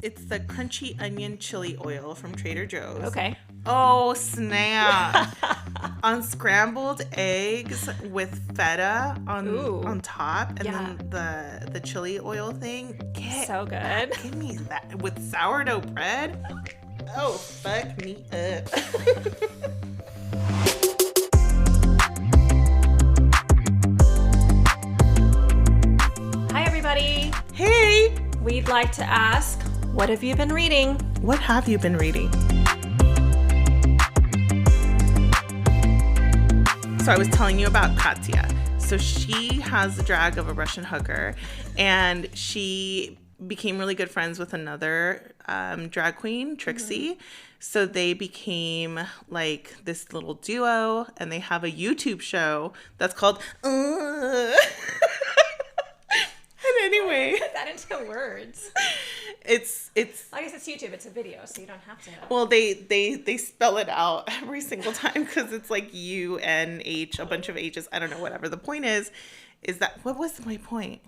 It's the crunchy onion chili oil from Trader Joe's. Okay. Oh, snap. On scrambled eggs with feta on top, and then the chili oil thing. So good. Give me that with sourdough bread. Oh, fuck me up. Hi, everybody. Hey. We'd like to ask, what have you been reading? What have you been reading? So I was telling you about Katya. So she has the drag of a Russian hooker, and she became really good friends with another drag queen, Trixie. Mm-hmm. So they became like this little duo, and they have a YouTube show that's called And anyway, Put that into words. It's I guess it's YouTube. It's a video, so you don't have to. Well, they spell it out every single time because it's like UNH, a bunch of H's. I don't know, whatever. The point is that, what was my point?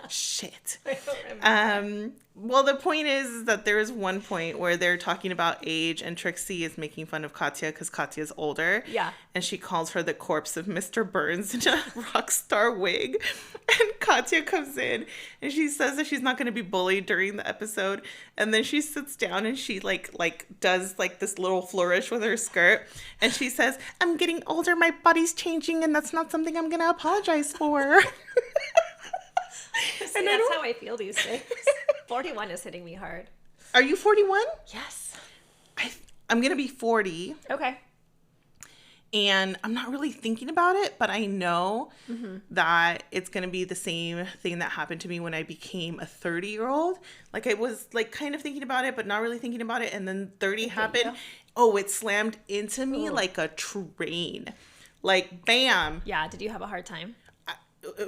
Shit. I don't remember. Well, the point is that there is one point where they're talking about age, and Trixie is making fun of Katya because Katya's older. Yeah. And she calls her the corpse of Mr. Burns in a rock star wig. And Katya comes in and she says that she's not going to be bullied during the episode. And then she sits down and she like does like this little flourish with her skirt. And she says, "I'm getting older, my body's changing, and that's not something I'm going to apologize for." See, and that's how I feel these days. 41 is hitting me hard. Are you 41? Yes. I'm going to be 40. Okay. And I'm not really thinking about it, but I know that it's going to be the same thing that happened to me when I became a 30-year-old. Like, I was like kind of thinking about it, but not really thinking about it. And then 30 happened. Yeah. Oh, it slammed into me like a train. Like, bam. Yeah. Did you have a hard time?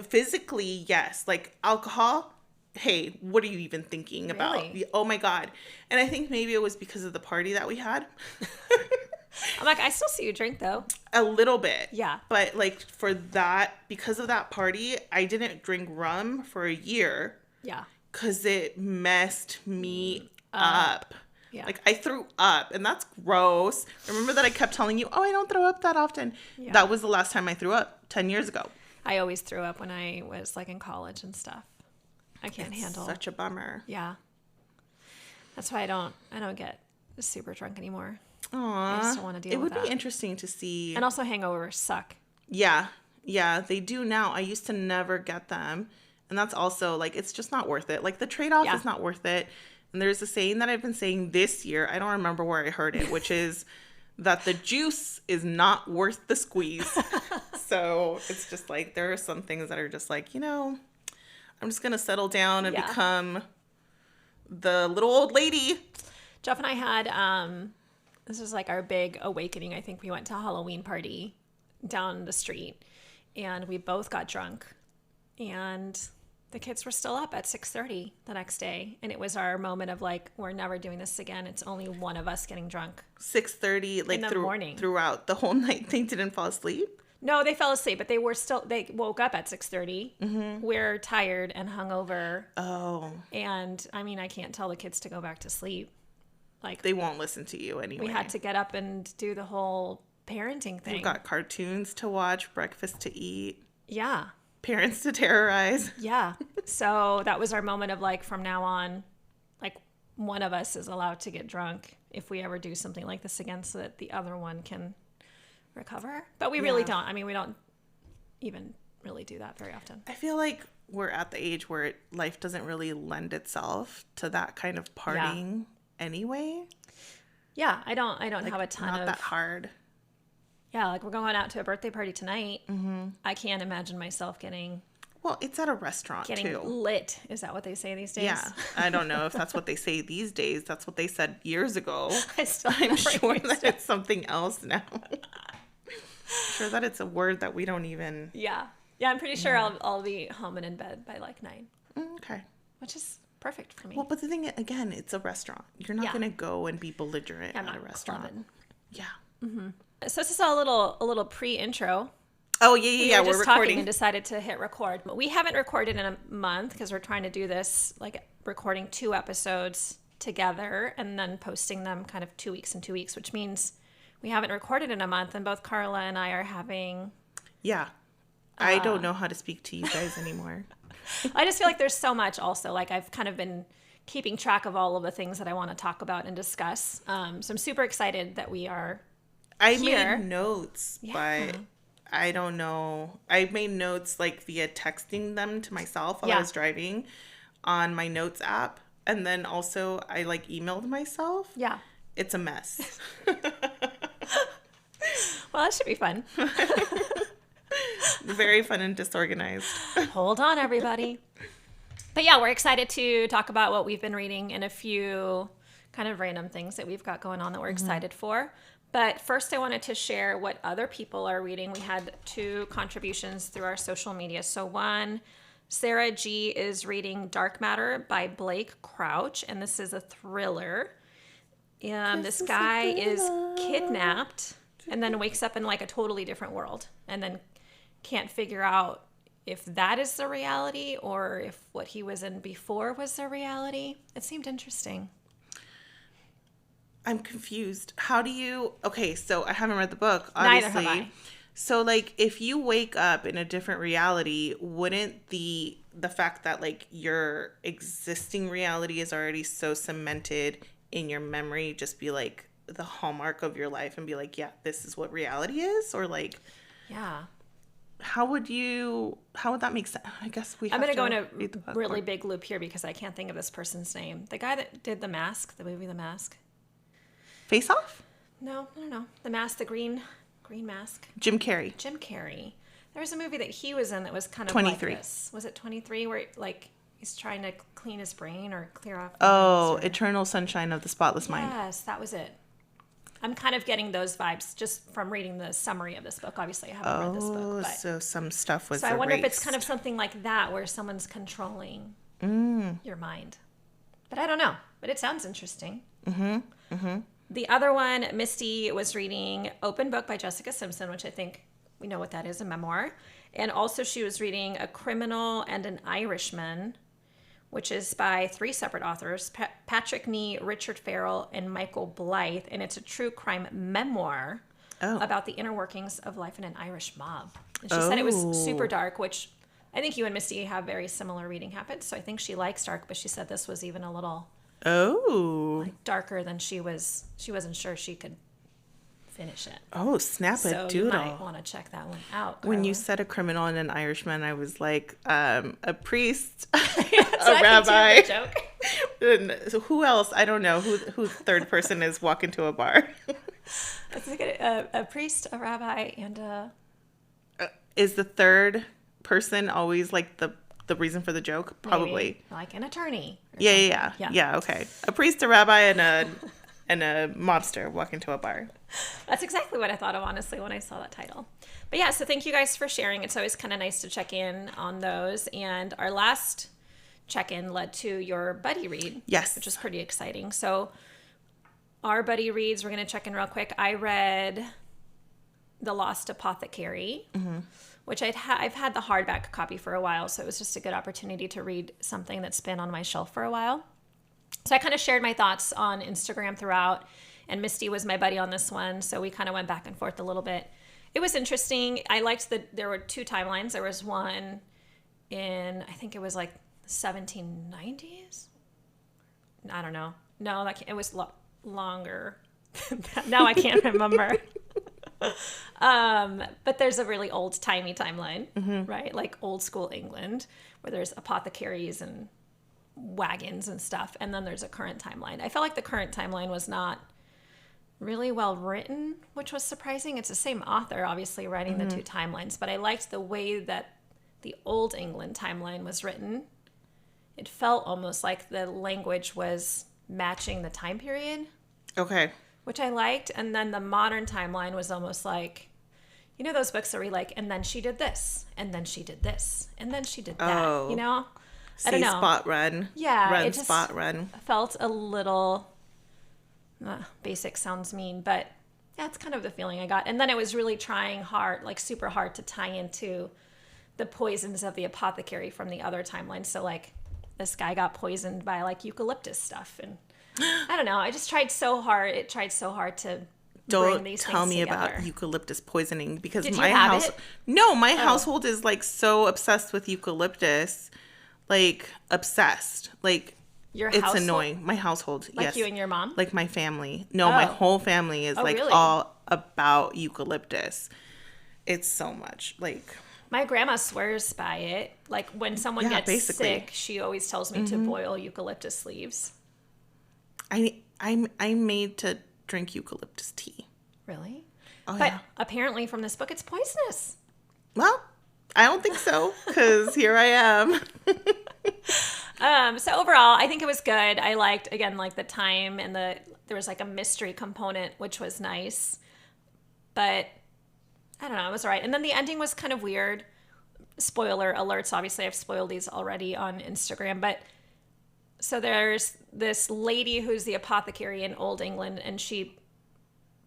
Physically, yes. Like, alcohol, hey, what are you even thinking about? Really? Oh my God. And I think maybe it was because of the party that we had. I'm like, I still see you drink though. A little bit. Yeah. But like because of that party, I didn't drink rum for a year. Yeah. Because it messed me up. Yeah. Like, I threw up, and that's gross. Remember that I kept telling you, I don't throw up that often. Yeah. That was the last time I threw up 10 years ago. I always threw up when I was like in college and stuff. I can't handle. Such a bummer. Yeah. That's why I don't get super drunk anymore. Aww. I just don't want to deal with that. It would be interesting to see. And also hangovers suck. Yeah. Yeah, they do now. I used to never get them. And that's also like, it's just not worth it. Like, the trade-off is not worth it. And there's a saying that I've been saying this year. I don't remember where I heard it, which is that the juice is not worth the squeeze. So it's just like, there are some things that are just like, I'm just going to settle down and become the little old lady. Jeff and I had, this was like our big awakening. I think we went to a Halloween party down the street and we both got drunk, and the kids were still up at 6:30 the next day. And it was our moment of like, we're never doing this again. It's only one of us getting drunk. 6:30, like, in the morning. Throughout the whole night, they didn't fall asleep? No, they fell asleep, but they woke up at 6:30. Mm-hmm. We're tired and hungover. Oh. And I mean, I can't tell the kids to go back to sleep. Like, they won't listen to you anyway. We had to get up and do the whole parenting thing. We've got cartoons to watch, breakfast to eat. Yeah. Parents to terrorize. Yeah. So that was our moment of like, from now on, like, one of us is allowed to get drunk if we ever do something like this again, so that the other one can recover. But we really don't. I mean, we don't even really do that very often. I feel like we're at the age where life doesn't really lend itself to that kind of partying anyway. Yeah, I don't like, have a ton not of that hard. Yeah, like, we're going out to a birthday party tonight. Mm-hmm. I can't imagine myself getting it's at a restaurant too. Lit. Is that what they say these days? Yeah. I don't know if that's what they say these days. That's what they said years ago. I'm sure that it's something else now. Sure that it's a word that we don't even. Yeah, I'm pretty sure I'll be home and in bed by like 9. Okay. Which is perfect for me. Well, but the thing, again, it's a restaurant. You're not going to go and be belligerent at a restaurant. Clubbing. Yeah. Mm-hmm. So this is a little pre-intro. Oh, yeah. We were just We're talking recording. and decided to hit record. But we haven't recorded in a month because we're trying to do this, like recording 2 episodes together and then posting them kind of 2 weeks and 2 weeks, which means we haven't recorded in a month. And both Carla and I are having... Yeah. I don't know how to speak to you guys anymore. I just feel like there's so much also. Like I've kind of been keeping track of all of the things that I want to talk about and discuss. So I'm super excited that we are here. Made notes, but I don't know. I made notes like via texting them to myself while I was driving on my notes app. And then also I like emailed myself. Yeah. It's a mess. Well, that should be fun. Very fun and disorganized. Hold on, everybody. But yeah, we're excited to talk about what we've been reading and a few kind of random things that we've got going on that we're excited for. But first, I wanted to share what other people are reading. We had 2 contributions through our social media. So one, Sarah G. is reading Dark Matter by Blake Crouch, and this is a thriller. This guy is kidnapped and then wakes up in like a totally different world and then can't figure out if that is the reality or if what he was in before was the reality. It seemed interesting. I'm confused. How do you... Okay, so I haven't read the book, obviously. Neither have I. So, like, if you wake up in a different reality, wouldn't the fact that, like, your existing reality is already so cemented in your memory just be, like, the hallmark of your life and be like, yeah, this is what reality is? Or, like... Yeah. How would that make sense? I guess I'm going to go in a really big loop here because I can't think of this person's name. The guy that did The Mask, the movie The Mask. Face Off? No. The Mask, the green mask. Jim Carrey. There was a movie that he was in that was kind of 23. like this. Was it 23 where like he's trying to clean his brain or clear off? Eternal Sunshine of the Spotless Mind. Yes, that was it. I'm kind of getting those vibes just from reading the summary of this book. Obviously, I haven't read this book. But... So some stuff was So I wonder if it's kind of something like that where someone's controlling your mind. But I don't know. But it sounds interesting. The other one, Misty was reading Open Book by Jessica Simpson, which I think we know what that is, a memoir. And also she was reading A Criminal and an Irishman, which is by 3 separate authors, Patrick Nee, Richard Farrell, and Michael Blythe. And it's a true crime memoir about the inner workings of life in an Irish mob. And she said it was super dark, which I think you and Misty have very similar reading habits. So I think she likes dark, but she said this was even a little darker than she wasn't sure she could finish it. Oh, snap a doodle. So you might want to check that one out, Carla. When you said A Criminal and an Irishman, I was like, a priest, so a rabbi. Joke. So who else? I don't know who third person is walking to a bar. A priest, a rabbi, and is the third person always like the reason for the joke? Probably. Maybe, like an attorney. Yeah. Okay. A priest, a rabbi, and a mobster walking to a bar. That's exactly what I thought of, honestly, when I saw that title. But yeah, so thank you guys for sharing. It's always kind of nice to check in on those. And our last check-in led to your buddy read. Yes. Which is pretty exciting. So our buddy reads, we're going to check in real quick. I read The Lost Apothecary, which I've had the hardback copy for a while. So it was just a good opportunity to read something that's been on my shelf for a while. So I kind of shared my thoughts on Instagram throughout, and Misty was my buddy on this one, so we kind of went back and forth a little bit. It was interesting. I liked that there were 2 timelines. There was one in, I think it was like 1790s? I don't know. No, it was longer. Now I can't remember. But there's a really old-timey timeline, right? Like old school England, where there's apothecaries and wagons and stuff, and then there's a current timeline. I felt like the current timeline was not really well written, which was surprising. It's the same author, obviously, writing the 2 timelines, but I liked the way that the old England timeline was written. It felt almost like the language was matching the time period. Okay. Which I liked, and then the modern timeline was almost like, you know those books that were like, and then she did this, and then she did this, and then she did that, you know? I don't know. Spot run. Yeah. Run, spot, run. Felt a little, basic sounds mean, but That's kind of the feeling I got. And then it was really trying hard, like super hard to tie into the poisons of the apothecary from the other timeline. So like this guy got poisoned by like eucalyptus stuff. And I don't know. I just tried so hard. It tried so hard to bring these tell things me together. about eucalyptus poisoning because Did my you have house it? no my household is like so obsessed with eucalyptus, like obsessed, like Your it's household? annoying. My household, Like yes, you and your mom? like my family. No, my Oh. whole family is like really? all about eucalyptus. It's so much like My grandma swears by it. Like when someone Yeah, gets basically. sick, she always tells me to boil eucalyptus leaves. I'm made to drink eucalyptus tea. Really? Oh But yeah. apparently from this book, it's poisonous. Well, I don't think so because here I am. So overall, I think it was good. I liked, again, like the time and there was like a mystery component, which was nice. But I don't know, it was all right. And then the ending was kind of weird. Spoiler alerts. Obviously, I've spoiled these already on Instagram. But so there's this lady who's the apothecary in Old England, and she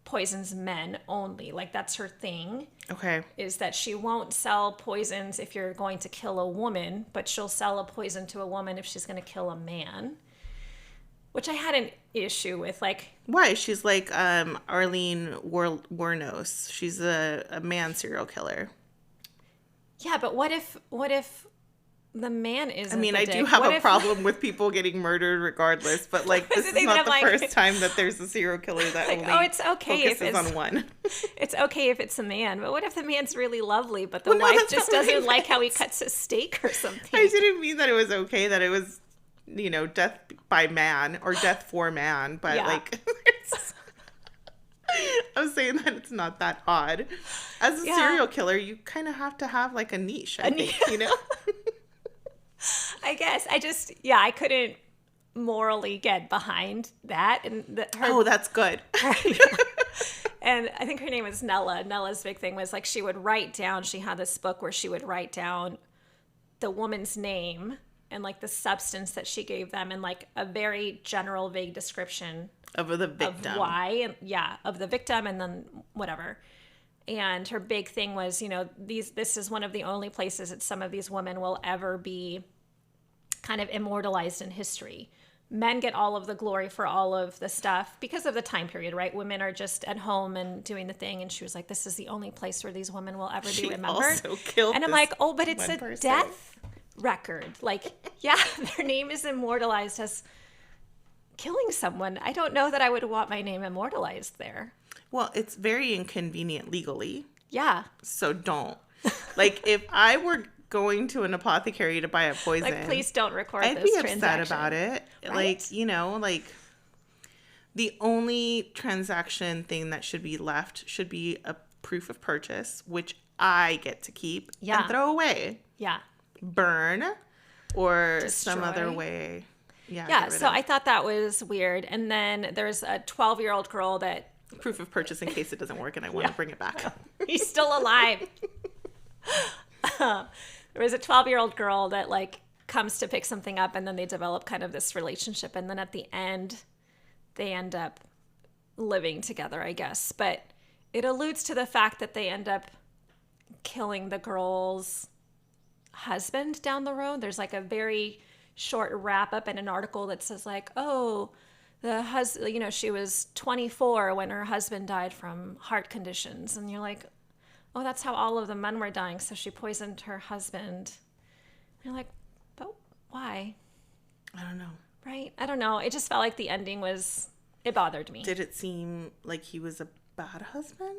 poisons men only. Like that's her thing. Okay. Is that she won't sell poisons if you're going to kill a woman, but she'll sell a poison to a woman if she's going to kill a man. Which I had an issue with. Like, Why? She's like Arlene Wuornos. She's a man serial killer. yeah, but what if the man isn't? I mean, the I dick? do have What a if- problem with people getting murdered regardless, but like this the is thing that not I'm the like- first time that there's a serial killer that Like, only oh, it's okay if focuses it's- on one. It's okay if it's a man, but what if the man's really lovely, but the Well, no, wife that's just not what I doesn't like how he meant. cuts his steak or something? I didn't mean that it was okay, that it was, you know, death by man or death for man, but Yeah. like I was saying that it's not that odd. As a Yeah. serial killer, you kind of have to have like a niche, I think, you know? I guess I couldn't morally get behind that, and Oh, that's good. and I think her name was Nella. Nella's big thing was like she would write down. She had this book where she would write down the woman's name and like the substance that she gave them, and like a very general, vague description Of the victim. of why, and of the victim, and then whatever. And her big thing was, you know, this is one of the only places that some of these women will ever be kind of immortalized in history. Men get all of the glory for all of the stuff because of the time period, right? Women are just at home and doing the thing. And she was like, this is the only place where these women will ever be remembered. Also killed And I'm this like, oh, but it's one a person. death record. Like, yeah, their name is immortalized as killing someone. I don't know that I would want my name immortalized there. Well, it's very inconvenient legally, Yeah. so don't. Like, if I were going to an apothecary to buy a poison, Like, please don't record I'd this be upset transaction. about it. Right? Like, you know, like the only transaction thing that should be left should be a proof of purchase, which I get to keep Yeah. and throw away, Yeah. burn, or some Destroy. other way. Yeah. Yeah. get rid So of. I thought that was weird. And then there's a 12-year-old girl that Proof of purchase in case it doesn't work and I want to bring it back. he's still alive. There was a 12-year-old girl that like comes to pick something up, and then they develop kind of this relationship, and then at the end they end up living together, I guess. But it alludes to the fact that they end up killing the girl's husband down the road. There's like a very short wrap up in an article that says like, oh, the husband, you know, she was 24 when her husband died from heart conditions. And you're like, oh, that's how all of the men were dying. So she poisoned her husband. And you're like, but why? I don't know. Right? I don't know. It just felt like the ending it bothered me. Did it seem like he was a bad husband?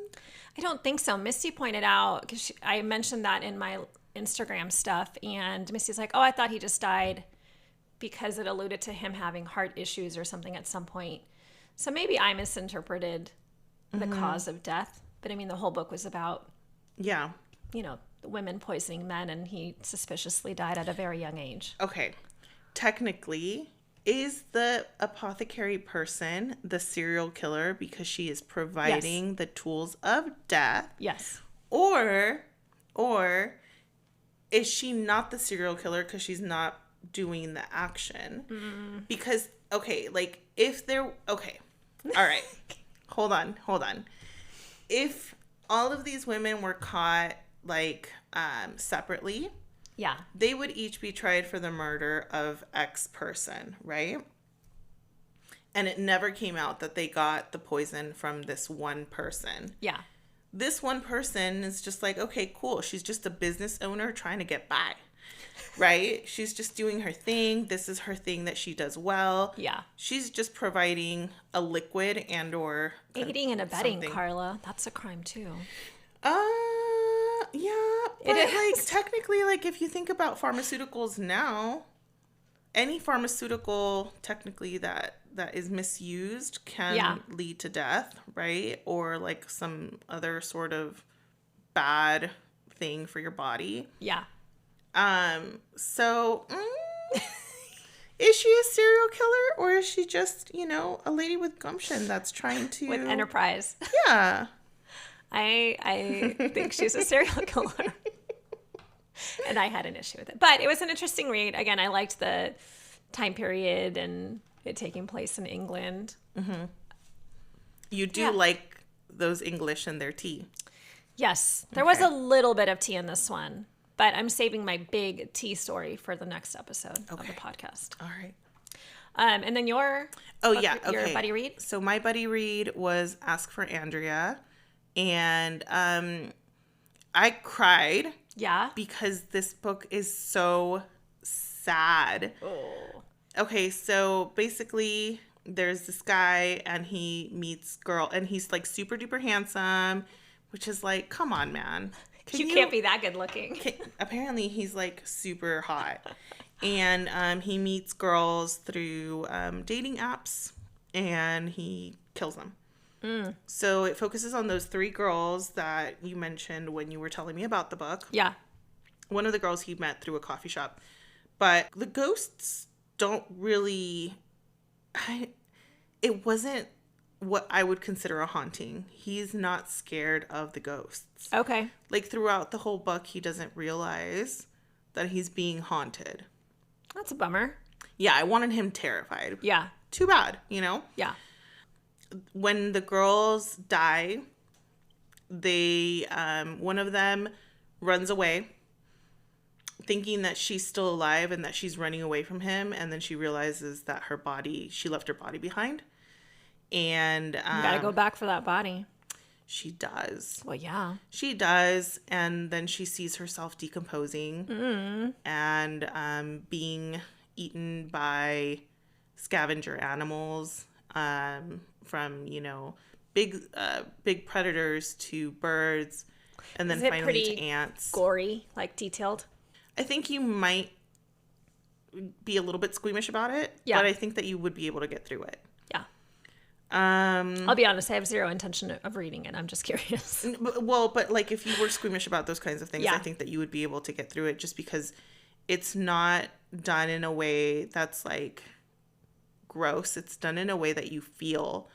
I don't think so. Misty pointed out, because I mentioned that in my Instagram stuff, and Misty's like, oh, I thought he just died because it alluded to him having heart issues or something at some point. So maybe I misinterpreted the cause of death. But I mean, the whole book was about, Yeah. you know, women poisoning men, and he suspiciously died at a very young age. Okay. Technically, is the apothecary person the serial killer because she is providing the tools of death? Yes. Or is she not the serial killer because she's not doing the action? Because, okay, like if there, okay. All right. Hold on. if all of these women were caught, like, separately, Yeah. they would each be tried for the murder of X person, right? And it never came out that they got the poison from this one person. Yeah. This one person is just like, okay, cool. She's just a business owner trying to get by, right? She's just doing her thing. This is her thing that she does well. Yeah. She's just providing a liquid and or Aiding and abetting, something. Carla. That's a crime too. Yeah. But like technically, like if you think about pharmaceuticals now, any pharmaceutical technically that is misused can lead to death, right? Or like some other sort of bad thing for your body. Yeah. So is she a serial killer, or is she just, you know, a lady with gumption that's trying to With enterprise. Yeah. I think she's a serial killer. And I had an issue with it. But it was an interesting read. Again, I liked the time period and it taking place in England. Mm-hmm. You do like those English and their tea. Yes. There was a little bit of tea in this one. But I'm saving my big tea story for the next episode of the podcast. All right. And then your buddy read? So my buddy read was Ask for Andrea. And I cried. Yeah. Because this book is so sad. Oh. Okay, so basically there's this guy and he meets girl and he's like super duper handsome, which is like, come on, man. You can't be that good looking. Apparently he's like super hot. And he meets girls through dating apps and he kills them. So it focuses on those 3 girls that you mentioned when you were telling me about the book. Yeah. One of the girls he met through a coffee shop. But the ghosts don't really... It wasn't what I would consider a haunting. He's not scared of the ghosts. Okay. Like throughout the whole book, he doesn't realize that he's being haunted. That's a bummer. Yeah, I wanted him terrified. Yeah. Too bad, you know? Yeah. When the girls die, they one of them runs away thinking that she's still alive and that she's running away from him, and then she realizes that she left her body behind. And You gotta go back for that body. She does. Well, yeah. She does, and then she sees herself decomposing and being eaten by scavenger animals, from, you know, big predators to birds, and then finally to ants. Gory, like detailed? I think you might be a little bit squeamish about it, but I think that you would be able to get through it. Yeah. I'll be honest, I have zero intention of reading it. I'm just curious. Well, but like if you were squeamish about those kinds of things, I think that you would be able to get through it just because it's not done in a way that's like gross. It's done in a way that you feel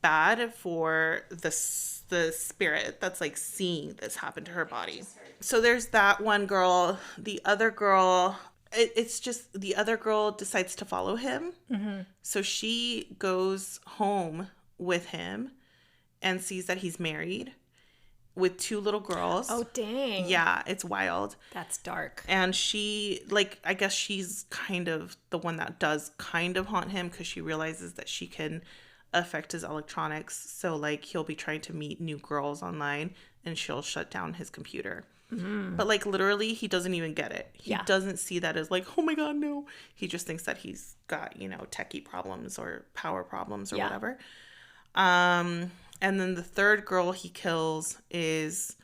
bad for the spirit that's like seeing this happen to her body. So there's that one girl. The other girl, it's just the other girl decides to follow him. Mm-hmm. So she goes home with him and sees that he's married with 2 little girls. Oh, dang. Yeah, it's wild. That's dark. And she, like, I guess she's kind of the one that does kind of haunt him because she realizes that she can affect his electronics. So, like, he'll be trying to meet new girls online and she'll shut down his computer. Mm-hmm. But, like, literally, he doesn't even get it. He doesn't see that as, like, oh, my God, no. He just thinks that he's got, you know, techie problems or power problems or whatever. And then the 3rd girl he kills is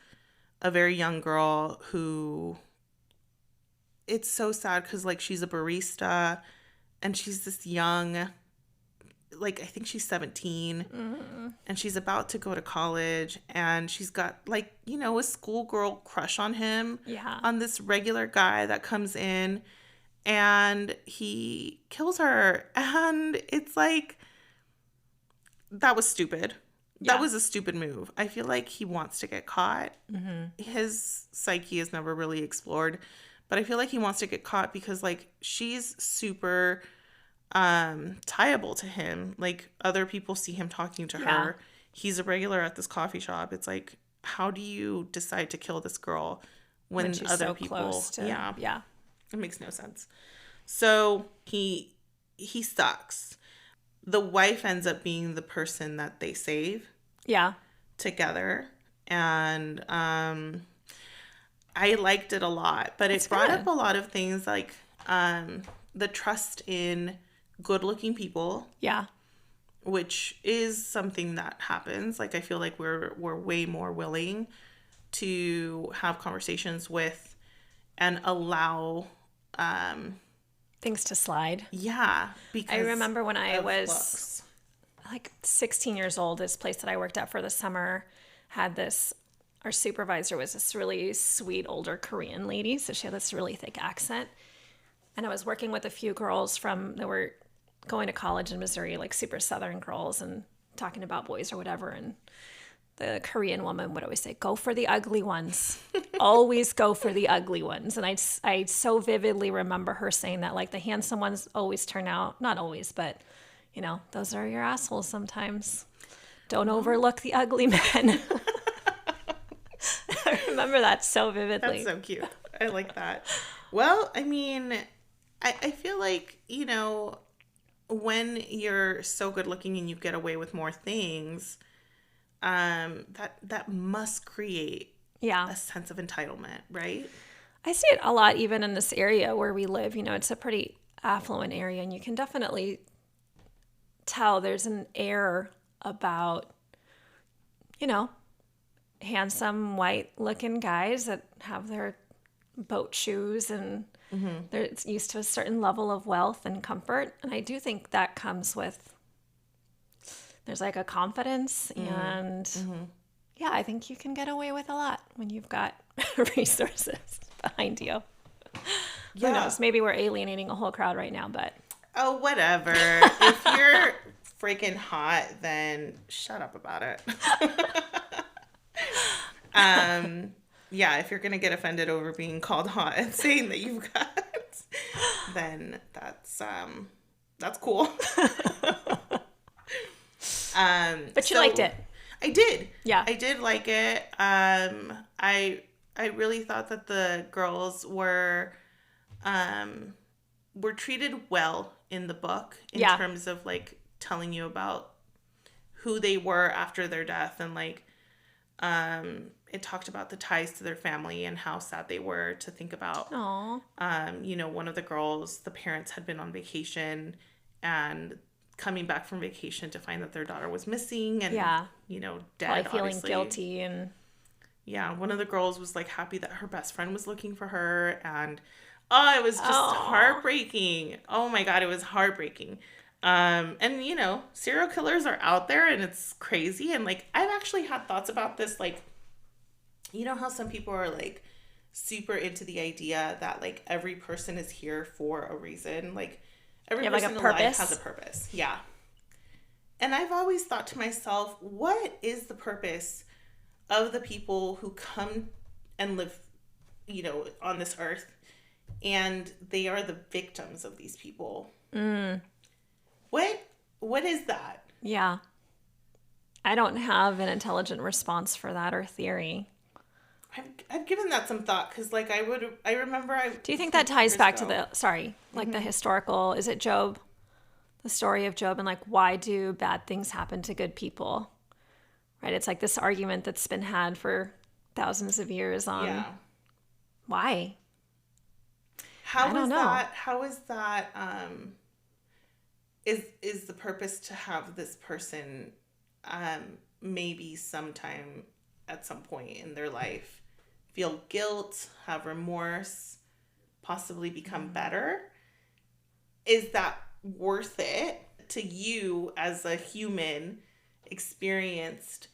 a very young girl who, it's so sad because, like, she's a barista and she's this young, like, I think she's 17 and she's about to go to college and she's got, like, you know, a schoolgirl crush on him, on this regular guy that comes in and he kills her. And it's like, that was stupid. That was a stupid move. I feel like he wants to get caught. Mm-hmm. His psyche is never really explored, but I feel like he wants to get caught because, like, she's super tieable to him. Like, other people see him talking to her. he's a regular at this coffee shop. It's like, how do you decide to kill this girl when she's other so people? close to, yeah. It makes no sense. So he sucks. The wife ends up being the person that they save. Yeah. Together. And I liked it a lot, but it brought up a lot of things like the trust in good-looking people. Yeah. Which is something that happens. Like, I feel like we're way more willing to have conversations with and allow things to slide. Yeah. Because I remember when I was looks. like 16 years old, this place that I worked at for the summer had this, our supervisor was this really sweet older Korean lady. So she had this really thick accent. And I was working with a few girls that were going to college in Missouri, like super Southern girls, and talking about boys or whatever. And the Korean woman would always say, go for the ugly ones. Always go for the ugly ones. And I so vividly remember her saying that, like, the handsome ones always turn out, not always, but, you know, those are your assholes sometimes. Don't overlook the ugly men. I remember that so vividly. That's so cute. I like that. Well, I mean, I feel like, you know, when you're so good looking and you get away with more things, that must create a sense of entitlement, right? I see it a lot even in this area where we live. You know, it's a pretty affluent area, and you can definitely tell there's an air about, you know, handsome white looking guys that have their boat shoes and they're used to a certain level of wealth and comfort. And I do think that comes with, there's like a confidence and yeah, I think you can get away with a lot when you've got resources behind you. Who knows? Maybe we're alienating a whole crowd right now, but. Oh, whatever. If you're freaking hot, then shut up about it. Yeah, if you're going to get offended over being called hot and saying that you've got, then that's cool. But you liked it. I did. Yeah. I did like it. I really thought that the girls were treated well in the book in terms of like telling you about who they were after their death, and like it talked about the ties to their family and how sad they were to think about. Aww. You know, one of the girls, the parents had been on vacation and coming back from vacation to find that their daughter was missing and, you know, dead. Probably feeling obviously. guilty and. Yeah, one of the girls was like happy that her best friend was looking for her, and it was just heartbreaking. Oh my God, it was heartbreaking. And you know, serial killers are out there and it's crazy. And like, I've actually had thoughts about this. Like, you know how some people are like super into the idea that like every person is here for a reason. Like every person alive has a purpose. Yeah. And I've always thought to myself, what is the purpose of the people who come and live, you know, on this earth, and they are the victims of these people? What is that? Yeah. I don't have an intelligent response for that or theory. I've given that some thought because, like, I remember. Do you think that ties back to the historical? Is it Job? The story of Job, and like, why do bad things happen to good people? Right? It's like this argument that's been had for thousands of years on why. How is that? Is the purpose to have this person maybe sometime at some point in their life feel guilt, have remorse, possibly become better? Is that worth it to you as a human experienced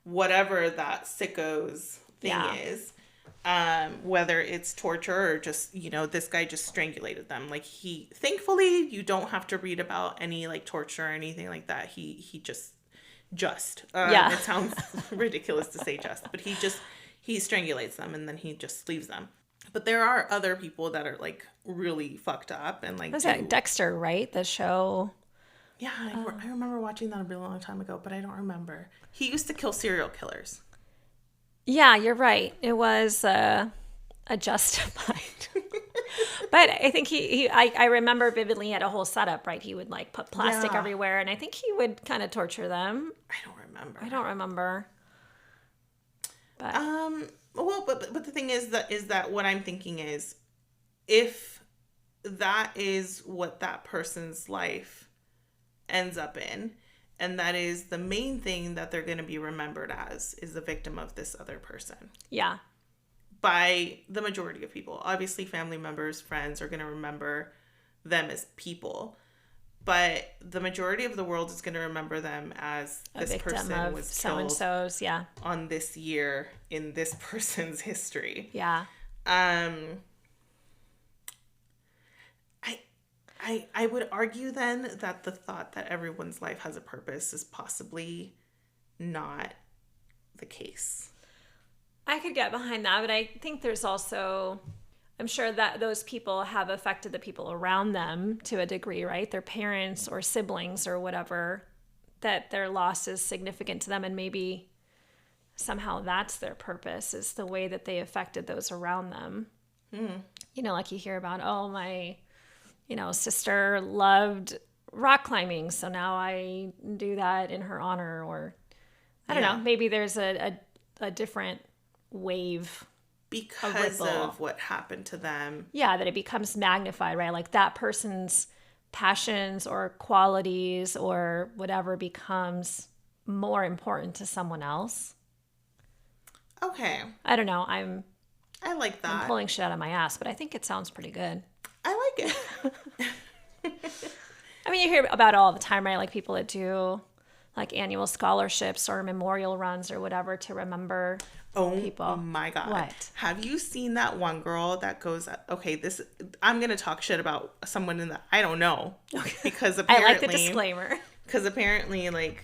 whatever that sicko's thing is? Whether it's torture or just, you know, this guy just strangulated them. Like thankfully you don't have to read about any like torture or anything like that. He just it sounds ridiculous to say just, but he strangulates them and then he just leaves them. But there are other people that are like really fucked up and like Dexter, right? The show Yeah, I remember watching that a really long time ago, but I don't remember. He used to kill serial killers. Yeah, you're right. It was a justified. But I think I remember vividly he had a whole setup, right? He would like put plastic everywhere, and I think he would kind of torture them. I don't remember. But well, but the thing is that what I'm thinking is, if that is what that person's life ends up in, and that is the main thing that they're going to be remembered as, is the victim of this other person. Yeah. By the majority of people. Obviously, family members, friends are going to remember them as people. But the majority of the world is going to remember them as this person was killed so-and-so's, on this year in this person's history. Yeah. I would argue then that the thought that everyone's life has a purpose is possibly not the case. I could get behind that, but I think there's also, I'm sure that those people have affected the people around them to a degree, right? Their parents or siblings or whatever, that their loss is significant to them, and maybe somehow that's their purpose, is the way that they affected those around them. You know, like you hear about, oh, my, sister loved rock climbing, so now I do that in her honor, or I don't know, maybe there's a different wave because of what happened to them. Yeah, that it becomes magnified, right? Like that person's passions or qualities or whatever becomes more important to someone else. Okay. I don't know. I like that. I'm pulling shit out of my ass, but I think it sounds pretty good. I like it. I mean, you hear about it all the time, right? Like people that do like annual scholarships or memorial runs or whatever to remember people. Oh my God. What? Have you seen that one girl that goes, okay, I'm going to talk shit about someone in the, I don't know. Okay. Because apparently. I like the disclaimer. Because apparently, like,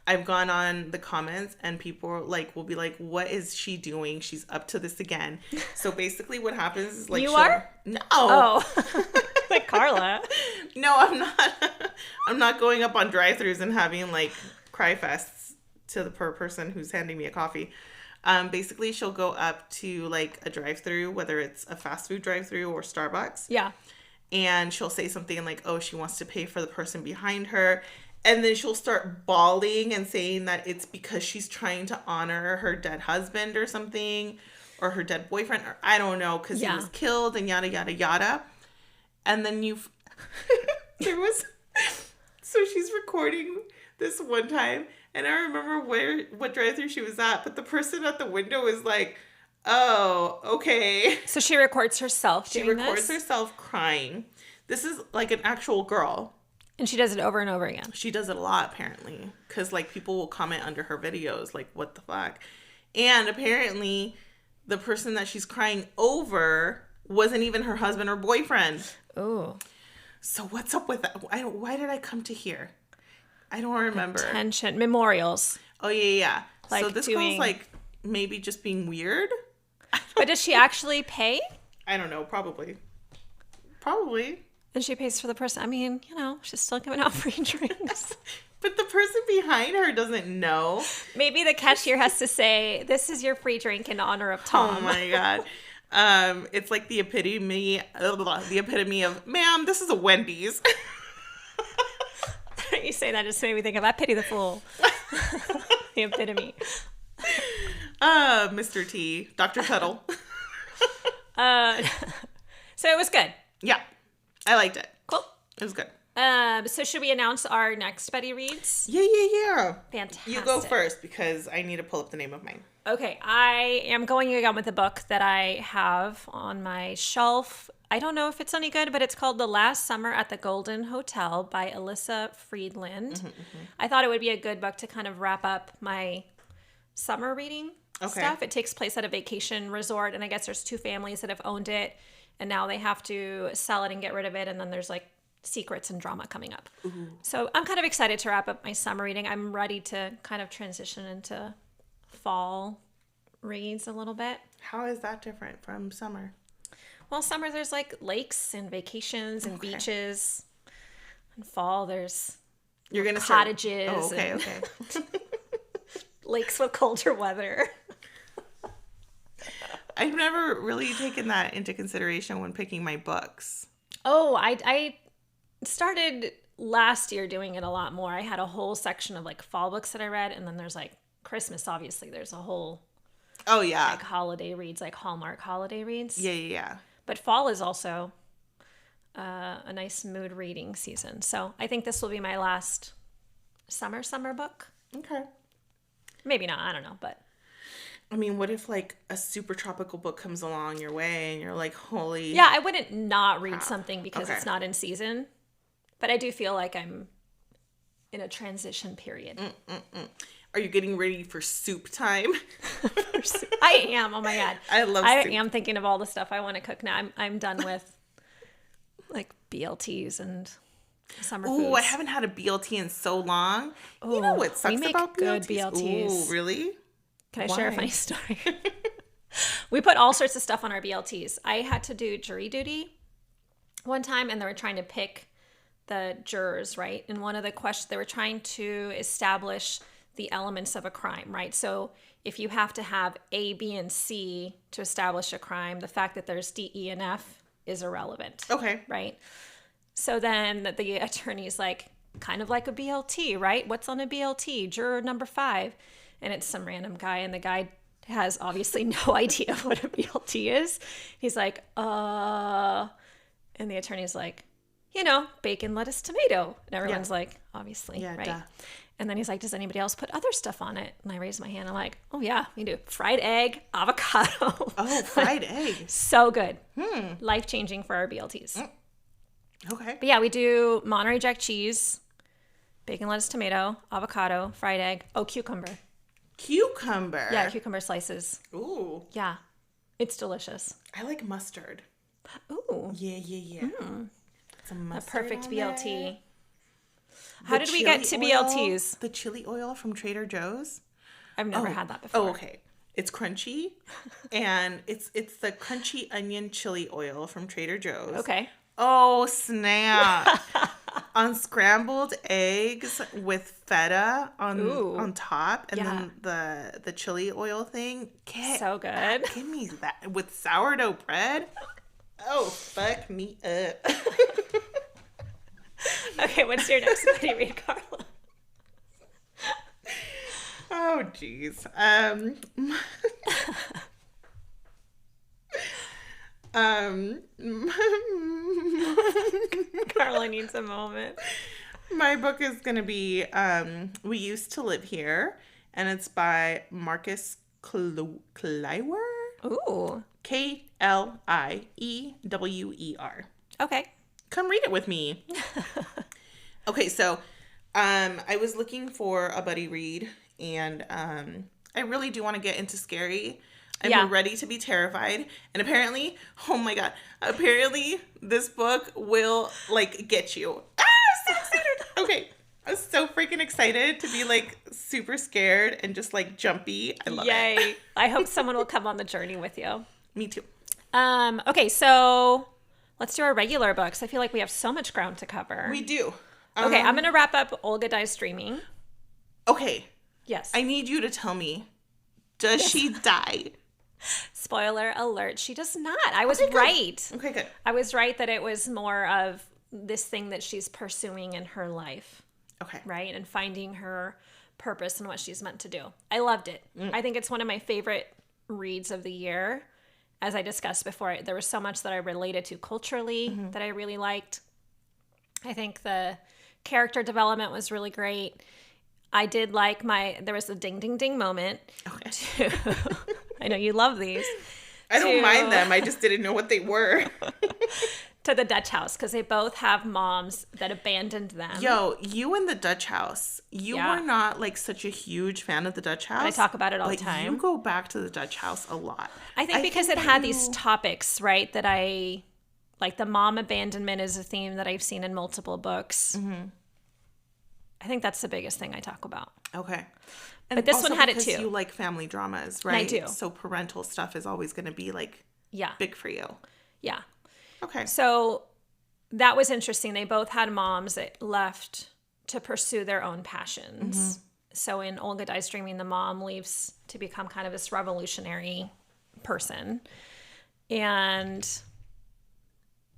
I've gone on the comments and people like will be like, what is she doing? She's up to this again. So basically what happens is like, you are? No. Oh. Like Carla. No, I'm not going up on drive-thrus and having like cry fests to the per person who's handing me a coffee. Basically she'll go up to like a drive-thru, whether it's a fast food drive-thru or Starbucks. Yeah. And she'll say something like, oh, she wants to pay for the person behind her. And then she'll start bawling and saying that it's because she's trying to honor her dead husband or something, or her dead boyfriend, or I don't know, because he was killed and yada, yada, yada. And then so she's recording this one time, and I remember what drive-thru she was at, but the person at the window is like, oh, okay. So she records herself doing this? She records herself crying. This is like an actual girl. And she does it over and over again. She does it a lot, apparently. Because, like, people will comment under her videos, like, what the fuck? And apparently, the person that she's crying over wasn't even her husband or boyfriend. Oh. So what's up with that? Why did I come to here? I don't remember. Attention. Memorials. Oh, yeah. Like so this girl's, like, maybe just being weird? But does she actually pay? I don't know. Probably. And she pays for the person. I mean, she's still giving out free drinks. But the person behind her doesn't know. Maybe the cashier has to say, this is your free drink in honor of Tom. Oh my God. It's like the epitome of, ma'am, this is a Wendy's. You say that just made me think of, I pity the fool. The epitome. Mr. T, Dr. Tuttle. So it was good. Yeah. I liked it. Cool. It was good. So should we announce our next Betty Reads? Yeah. Fantastic. You go first because I need to pull up the name of mine. Okay. I am going again with a book that I have on my shelf. I don't know if it's any good, but it's called The Last Summer at the Golden Hotel by Alyssa Friedland. I thought it would be a good book to kind of wrap up my summer reading stuff. It takes place at a vacation resort, and I guess there's two families that have owned it. And now they have to sell it and get rid of it. And then there's like secrets and drama coming up. Ooh. So I'm kind of excited to wrap up my summer reading. I'm ready to kind of transition into fall reads a little bit. How is that different from summer? Well, summer there's like lakes and vacations and beaches. In fall, there's You're gonna cottages. Oh, okay, and okay. lakes with colder weather. I've never really taken that into consideration when picking my books. Oh, I started last year doing it a lot more. I had a whole section of like fall books that I read, and then there's like Christmas, obviously. There's a whole like holiday reads, like Hallmark holiday reads. Yeah. But fall is also a nice mood reading season. So I think this will be my last summer book. Okay. Maybe not, I don't know, but I mean, what if like a super tropical book comes along your way and you're like, holy... Yeah, I wouldn't not read something because it's not in season. But I do feel like I'm in a transition period. Are you getting ready for soup time? I am. Oh my God. I love I soup. am thinking of all the stuff I want to cook now. I'm done with like BLTs and summer foods. Ooh, I haven't had a BLT in so long. You know what sucks about good BLTs? BLTs. Ooh, really? Can I share a funny story? We put all sorts of stuff on our BLTs. I had to do jury duty one time, and they were trying to pick the jurors, right? And one of the questions, they were trying to establish the elements of a crime, right? So if you have to have A, B, and C to establish a crime, the fact that there's D, E, and F is irrelevant. Okay. Right? So then the attorney's like, kind of like a BLT, right? What's on a BLT? Juror number 5. And it's some random guy, and the guy has obviously no idea what a BLT is. He's like, and the attorney's like, bacon, lettuce, tomato. And everyone's like, obviously, right? Duh. And then he's like, does anybody else put other stuff on it? And I raise my hand. I'm like, oh yeah, we do. Fried egg, avocado. Oh, fried egg. So good. Life-changing for our BLTs. Okay. But yeah, we do Monterey Jack cheese, bacon, lettuce, tomato, avocado, fried egg. Oh, cucumber. Cucumber? Yeah, cucumber slices. Ooh. Yeah. It's delicious. I like mustard. Ooh. Yeah. Some mustard. A perfect BLT. There. How did we get to BLTs? The chili oil from Trader Joe's. I've never had that before. Oh, okay. It's crunchy, and it's the crunchy onion chili oil from Trader Joe's. Okay. Oh, snap. On scrambled eggs with feta on top, and then the chili oil thing. So good. Give me that with sourdough bread. Oh, fuck me up. Okay, what's your next buddy read, Carla? Oh, jeez. Carla needs a moment. My book is going to be We Used to Live Here, and it's by Marcus Kleiwer. Ooh. Kliewer. Okay. Come read it with me. Okay, so I was looking for a buddy read, and I really do want to get into scary. I'm ready to be terrified. And apparently, oh my God, this book will like get you. Ah, I'm so excited. Okay. I was so freaking excited to be like super scared and just like jumpy. I love it. Yay. I hope someone will come on the journey with you. Me too. Okay, so let's do our regular books. I feel like we have so much ground to cover. We do. Okay, I'm going to wrap up Olga Dies Streaming. Okay. Yes. I need you to tell me, does she die? Spoiler alert, she does not. I was right. Okay, good. I was right that it was more of this thing that she's pursuing in her life. Okay. Right? And finding her purpose and what she's meant to do. I loved it. I think it's one of my favorite reads of the year. As I discussed before, there was so much that I related to culturally that I really liked. I think the character development was really great. I did like there was a ding, ding, ding moment. Okay. I know you love these. I don't mind them. I just didn't know what they were. To the Dutch house, because they both have moms that abandoned them. Yo, you in the Dutch house, you were not like such a huge fan of the Dutch house. I talk about it all the time. You go back to the Dutch house a lot. I think because it had these topics, right, that I like. The mom abandonment is a theme that I've seen in multiple books. I think that's the biggest thing I talk about. Okay. But this one had it too. You like family dramas, right? I do. So parental stuff is always going to be like big for you. Yeah. Okay. So that was interesting. They both had moms that left to pursue their own passions. So in Olga Dies Dreaming, the mom leaves to become kind of this revolutionary person. And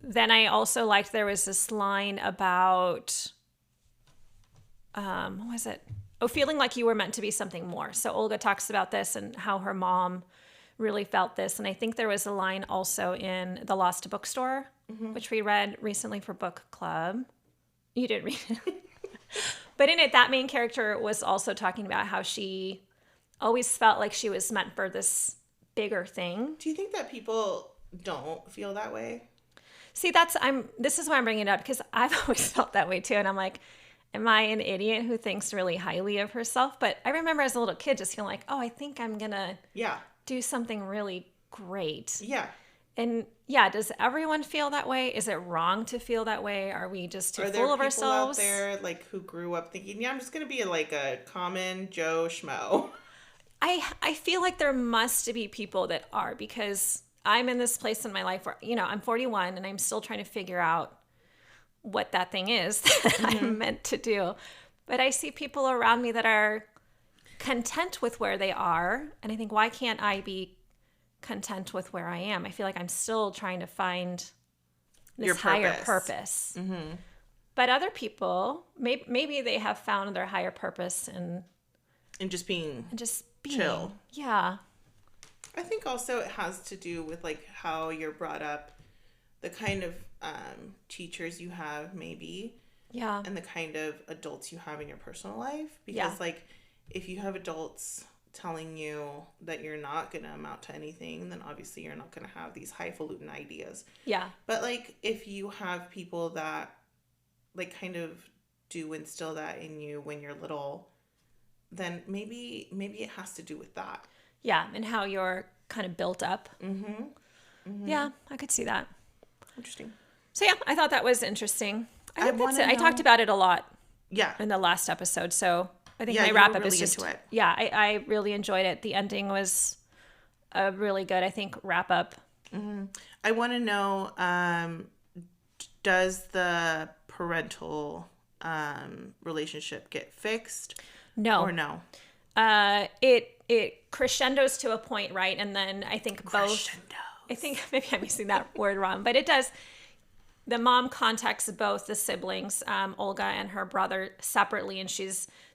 then I also liked there was this line about, what was it? Oh, feeling like you were meant to be something more. So Olga talks about this and how her mom really felt this. And I think there was a line also in The Lost Bookstore, which we read recently for book club. You didn't read it. But in it, that main character was also talking about how she always felt like she was meant for this bigger thing. Do you think that people don't feel that way? See, this is why I'm bringing it up, because I've always felt that way too. And I'm like, am I an idiot who thinks really highly of herself? But I remember as a little kid just feeling like, oh, I think I'm going to do something really great. Yeah. And yeah, does everyone feel that way? Is it wrong to feel that way? Are we just too full of ourselves? Are there people out there like who grew up thinking, yeah, I'm just going to be like a common Joe Schmo? I feel like there must be people that are, because I'm in this place in my life where, I'm 41 and I'm still trying to figure out what that thing is that I'm meant to do. But I see people around me that are content with where they are. And I think, why can't I be content with where I am? I feel like I'm still trying to find this higher purpose. But other people, maybe they have found their higher purpose in just being chill. Yeah. I think also it has to do with like how you're brought up, the kind of teachers you have maybe. Yeah. And the kind of adults you have in your personal life. Because like if you have adults telling you that you're not going to amount to anything, then obviously you're not going to have these highfalutin ideas. Yeah. But like if you have people that like kind of do instill that in you when you're little, then maybe it has to do with that. Yeah, and how you're kind of built up. Yeah, I could see that. Interesting. So yeah, I thought that was interesting. I think that's it. I talked about it a lot. Yeah. In the last episode, so I think my wrap up is just into it. Yeah, I really enjoyed it. The ending was a really good, I think, wrap up. I want to know, does the parental relationship get fixed? No. Or no? It crescendos to a point, right? And then I think both. I think maybe I'm using that word wrong, but it does. The mom contacts both the siblings, Olga and her brother, separately, and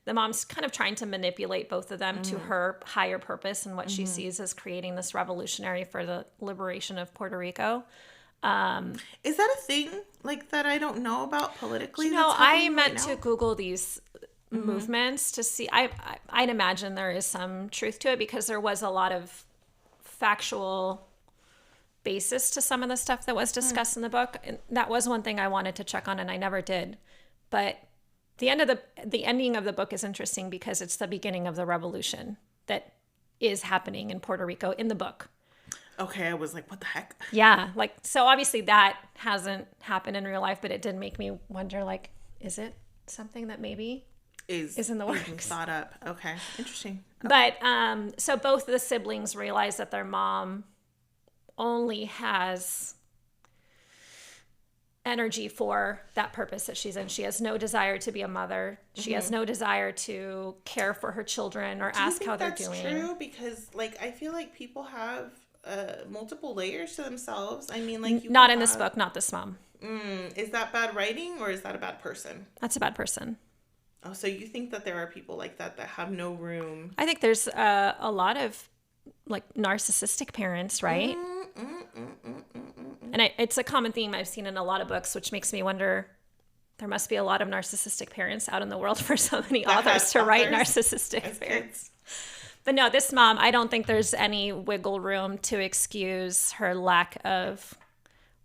the mom's kind of trying to manipulate both of them to her higher purpose and what she sees as creating this revolutionary for the liberation of Puerto Rico. Is that a thing like that I don't know about politically? I meant to Google these movements to see. I'd imagine there is some truth to it, because there was a lot of factual basis to some of the stuff that was discussed in the book, and that was one thing I wanted to check on and I never did. But the ending of the book is interesting because it's the beginning of the revolution that is happening in Puerto Rico in the book. Okay, I was like, what the heck? Yeah, like, so obviously that hasn't happened in real life, but it did make me wonder, like, is it something that maybe is in the works? Thought up. Okay, interesting. Okay. But so both of the siblings realize that their mom only has energy for that purpose that she's in. She has no desire to be a mother. She has no desire to care for her children or ask how they're doing. That's true? Because like I feel like people have multiple layers to themselves. I mean, like not in this book, not this mom. Is that bad writing or is that a bad person? That's a bad person. Oh, so you think that there are people like that have no room? I think there's a lot of like narcissistic parents, right? And it's a common theme I've seen in a lot of books, which makes me wonder, there must be a lot of narcissistic parents out in the world for so many authors to write narcissistic parents. But no, this mom, I don't think there's any wiggle room to excuse her lack of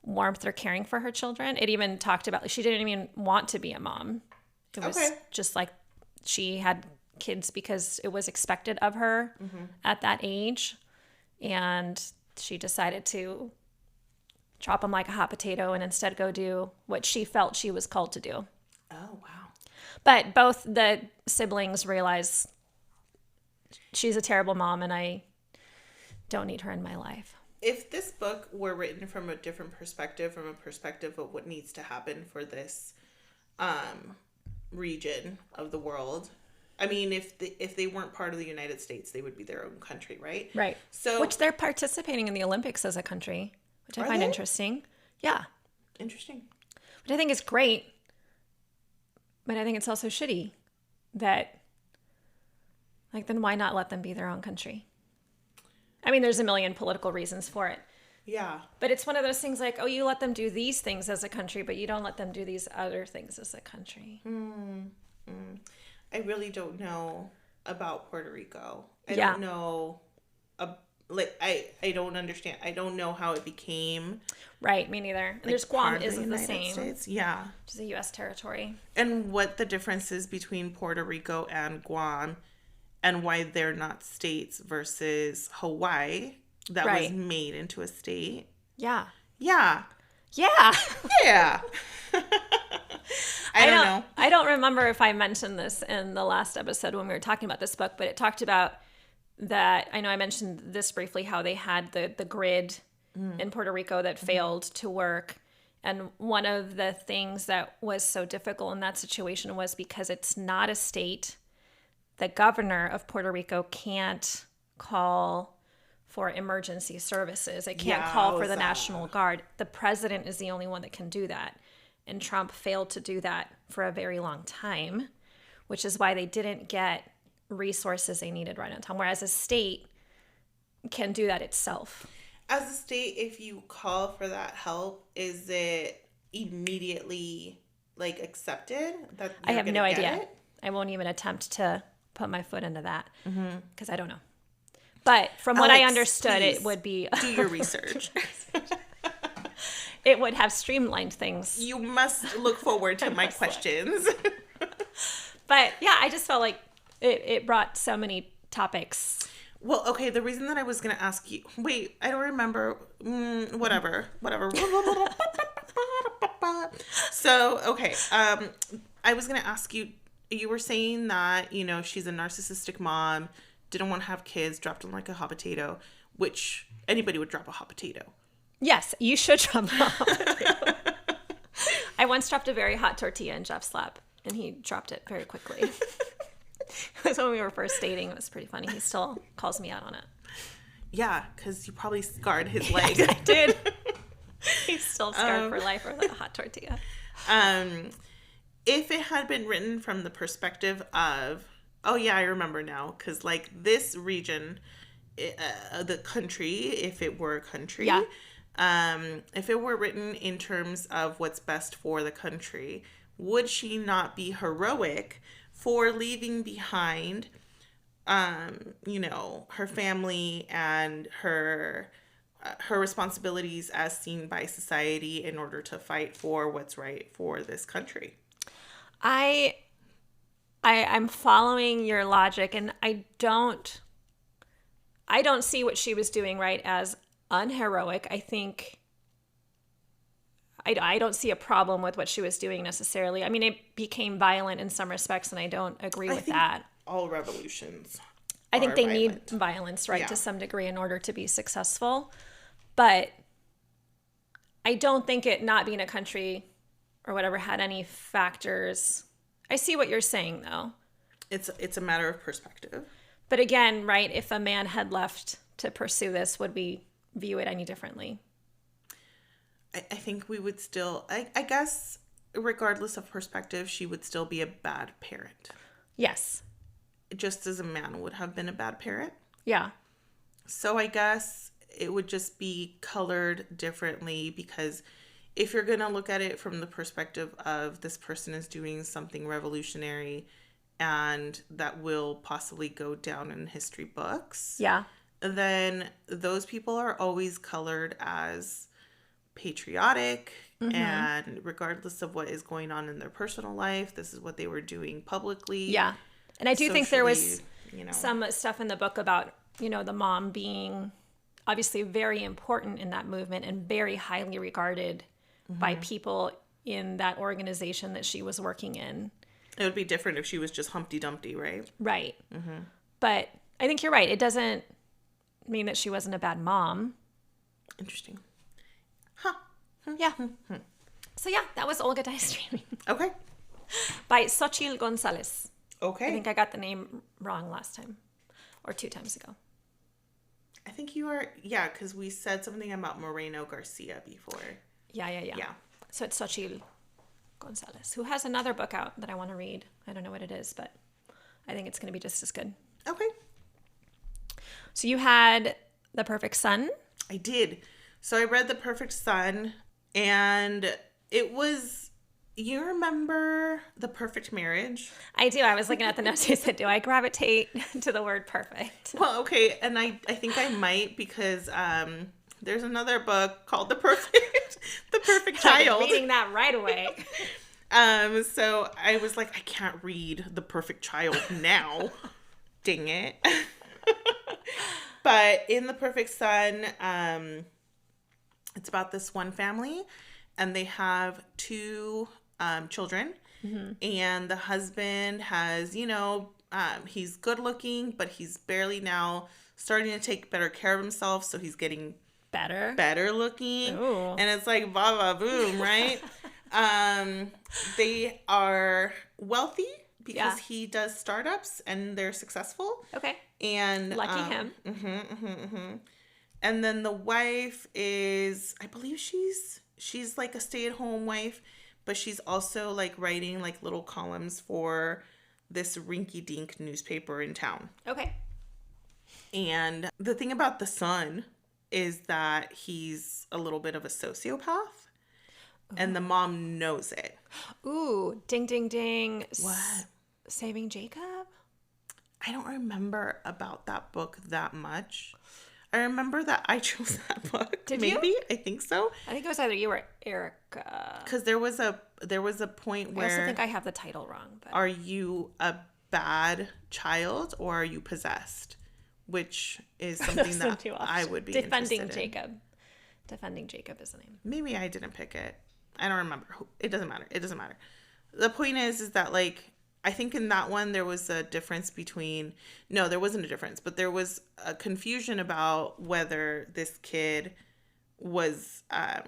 warmth or caring for her children. It even talked about, like, she didn't even want to be a mom. It was just like she had kids because it was expected of her at that age. And she decided to drop them like a hot potato and instead go do what she felt she was called to do. Oh, wow. But both the siblings realize she's a terrible mom and I don't need her in my life. if this book were written from a different perspective, from a perspective of what needs to happen for this region of the world, I mean, if they weren't part of the United States, they would be their own country, right? Right. So, which they're participating in the Olympics as a country, which I find interesting. Yeah. Interesting. Which I think is great, but I think it's also shitty that, like, then why not let them be their own country? I mean, there's a million political reasons for it. Yeah. But it's one of those things like, oh, you let them do these things as a country, but you don't let them do these other things as a country. I really don't know about Puerto Rico. I don't know. I don't understand. I don't know how it became. Right, me neither. And there's Guam isn't the same. States. Yeah. Which is a U.S. territory. And what the difference is between Puerto Rico and Guam, and why they're not states versus Hawaii that was made into a state. Yeah. Yeah. Yeah. Yeah. I don't know. I don't remember if I mentioned this in the last episode when we were talking about this book, but it talked about that. I know I mentioned this briefly, how they had the grid in Puerto Rico that failed to work. And one of the things that was so difficult in that situation was because it's not a state. The governor of Puerto Rico can't call for emergency services. It can't call for the National Guard. The president is the only one that can do that. And Trump failed to do that for a very long time, which is why they didn't get resources they needed right on time. Whereas a state can do that itself. As a state, if you call for that help, is it immediately like accepted? That I have no idea. I won't even attempt to put my foot into that because I don't know. But from what I understood, it would be... Do your research. It would have streamlined things. You must look forward to my questions. But yeah, I just felt like it brought so many topics. Well, okay, the reason that I was going to ask you... Wait, I don't remember. Whatever. So, okay. I was going to ask you... You were saying that, you know, she's a narcissistic mom, didn't want to have kids, dropped them like a hot potato, which anybody would drop a hot potato. Yes, you should drop a hot potato. I once dropped a very hot tortilla in Jeff's lap, and he dropped it very quickly. It was when we were first dating. It was pretty funny. He still calls me out on it. Yeah, because you probably scarred his leg. Yes, I did. He's still scarred for life over that hot tortilla. If it had been written from the perspective of, oh yeah, I remember now, because like this region, the country, if it were a country, if it were written in terms of what's best for the country, would she not be heroic for leaving behind, you know, her family and her responsibilities as seen by society in order to fight for what's right for this country? I'm following your logic, and I don't see what she was doing right as unheroic. I think I don't see a problem with what she was doing necessarily. I mean, it became violent in some respects, and I don't agree with that. All revolutions. I think they need violence, right, to some degree in order to be successful. But I don't think it not being a country or whatever had any factors. I see what you're saying, though. It's a matter of perspective. But again, right, if a man had left to pursue this, would we view it any differently? I think we would still, I guess, regardless of perspective, she would still be a bad parent. Yes. Just as a man would have been a bad parent. Yeah. So I guess it would just be colored differently, because if you're going to look at it from the perspective of this person is doing something revolutionary and that will possibly go down in history books, then those people are always colored as patriotic, and regardless of what is going on in their personal life, this is what they were doing publicly. Yeah. And I do think there was some stuff in the book about, you know, the mom being obviously very important in that movement and very highly regarded by people in that organization that she was working in. It would be different if she was just Humpty Dumpty, right? Right. But I think you're right. It doesn't mean that she wasn't a bad mom. Interesting. Huh. Yeah. So yeah, that was Olga Dies Dreaming. Okay. By Xochitl Gonzalez. Okay. I think I got the name wrong last time. Or 2 times ago. I think you are, yeah, because we said something about Moreno Garcia before. Yeah. So it's Xochitl Gonzalez, who has another book out that I want to read. I don't know what it is, but I think it's going to be just as good. Okay. So you had The Perfect Son. I did. So I read The Perfect Son, and it was, you remember The Perfect Marriage? I do. I was looking at the notes. I said, do I gravitate to the word perfect? Well, okay, and I think I might because there's another book called The Perfect Child. I'm reading that right away. So I was like, I can't read The Perfect Child now. Dang it. But in The Perfect Son, it's about this one family, and they have 2 children, and the husband has, he's good looking, but he's barely now starting to take better care of himself, so he's getting better looking. Ooh. And it's like ba ba boom, right? They are wealthy because he does startups and they're successful. Okay. And lucky him. And then the wife is, I believe she's like a stay-at-home wife, but she's also like writing like little columns for this rinky-dink newspaper in town. Okay. And the thing about the son is that he's a little bit of a sociopath. And the mom knows it. Ooh, ding, ding, ding. What? Saving Jacob? I don't remember about that book that much. I remember that I chose that book. Did Maybe? you? I think so. I think it was either you or Erica. Because there was a point where... I also think I have the title wrong. But... Are you a bad child or are you possessed? Which is something that I would be Defending interested in. Jacob. Defending Jacob is the name. Maybe I didn't pick it. I don't remember. It doesn't matter. The point is that, like, I think in that one there was a difference between... No, there wasn't a difference, but there was a confusion about whether this kid was, a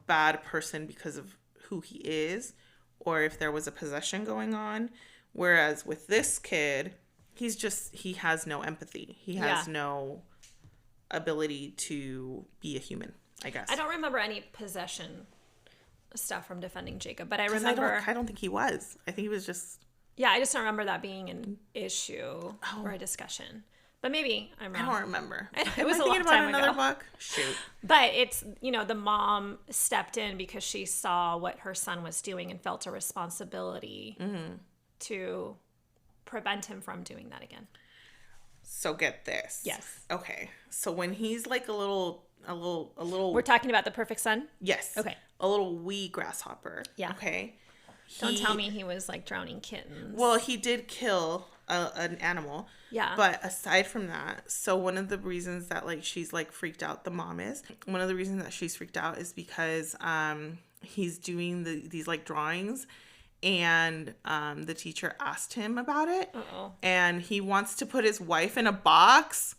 bad person because of who he is, or if there was a possession going on. Whereas with this kid, he has no empathy. He has no ability to be a human, I guess. I don't remember any possession stuff from Defending Jacob, but I remember... I don't think he was. I think he was just... Yeah, I just don't remember that being an issue or a discussion. But maybe I'm wrong. I don't remember. It was a long time another ago. book? Shoot. But it's, the mom stepped in because she saw what her son was doing and felt a responsibility to prevent him from doing that again. So get this. Yes. Okay. So when he's like a little... We're talking about The Perfect Son? Yes. Okay. A little wee grasshopper. Yeah. Okay. Don't tell me he was like drowning kittens. Well, he did kill an animal. Yeah. But aside from that, so one of the reasons that like she's like freaked out, the mom is, one of the reasons that she's freaked out is because he's doing these like drawings, and the teacher asked him about it. Uh-oh. And he wants to put his wife in a box.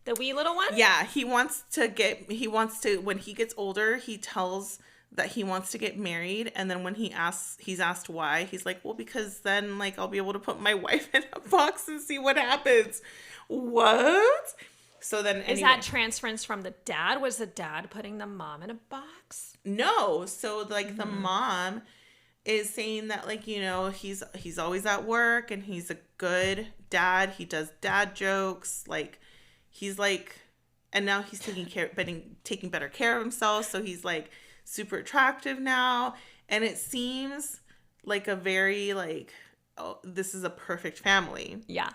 The wee little one? Yeah, he wants to, when he gets older, he tells that he wants to get married, and then when he's asked why, he's like, well, because then like I'll be able to put my wife in a box and see what happens. What? So then anyway. Is that transference from the dad? Was the dad putting the mom in a box? No. So like the mom is saying that like, he's always at work and he's a good dad. He does dad jokes. Like he's like, and now he's taking better care of himself. So he's like super attractive now. And it seems like a very like, oh, this is a perfect family. Yeah.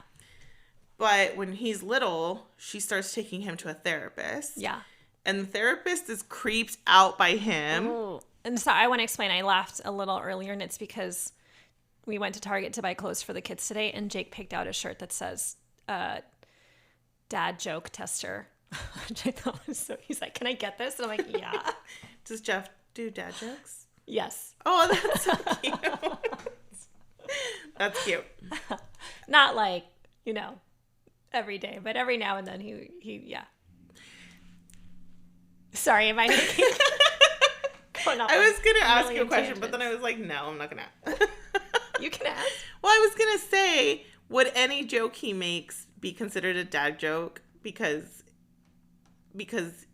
But when he's little, she starts taking him to a therapist. Yeah. And the therapist is creeped out by him. Ooh. And so I want to explain, I laughed a little earlier, and it's because we went to Target to buy clothes for the kids today, and Jake picked out a shirt that says, dad joke tester. Which I thought was so, he's like, can I get this? And I'm like, yeah. Does Jeff do dad jokes? Yes. Oh, that's so cute. That's cute. Not like, every day, but every now and then he yeah. Sorry, am I making... I was going to ask you a question, but then I was like, no, I'm not going to. You can ask. Well, I was going to say, would any joke he makes be considered a dad joke because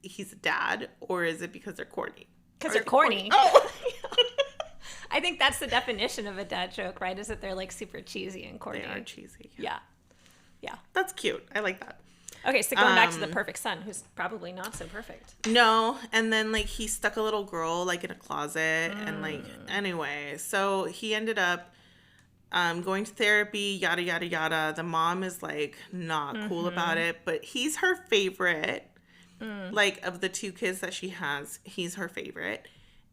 he's a dad, or is it because they're corny? Because they're corny. Oh! I think that's the definition of a dad joke, right? Is that they're like super cheesy and corny. They are cheesy. Yeah. That's cute. I like that. Okay, so going back to the perfect son, who's probably not so perfect. No, and then like he stuck a little girl like in a closet, and like anyway, so he ended up going to therapy, yada yada yada. The mom is like not cool about it, but he's her favorite. Like of the two kids that she has, he's her favorite.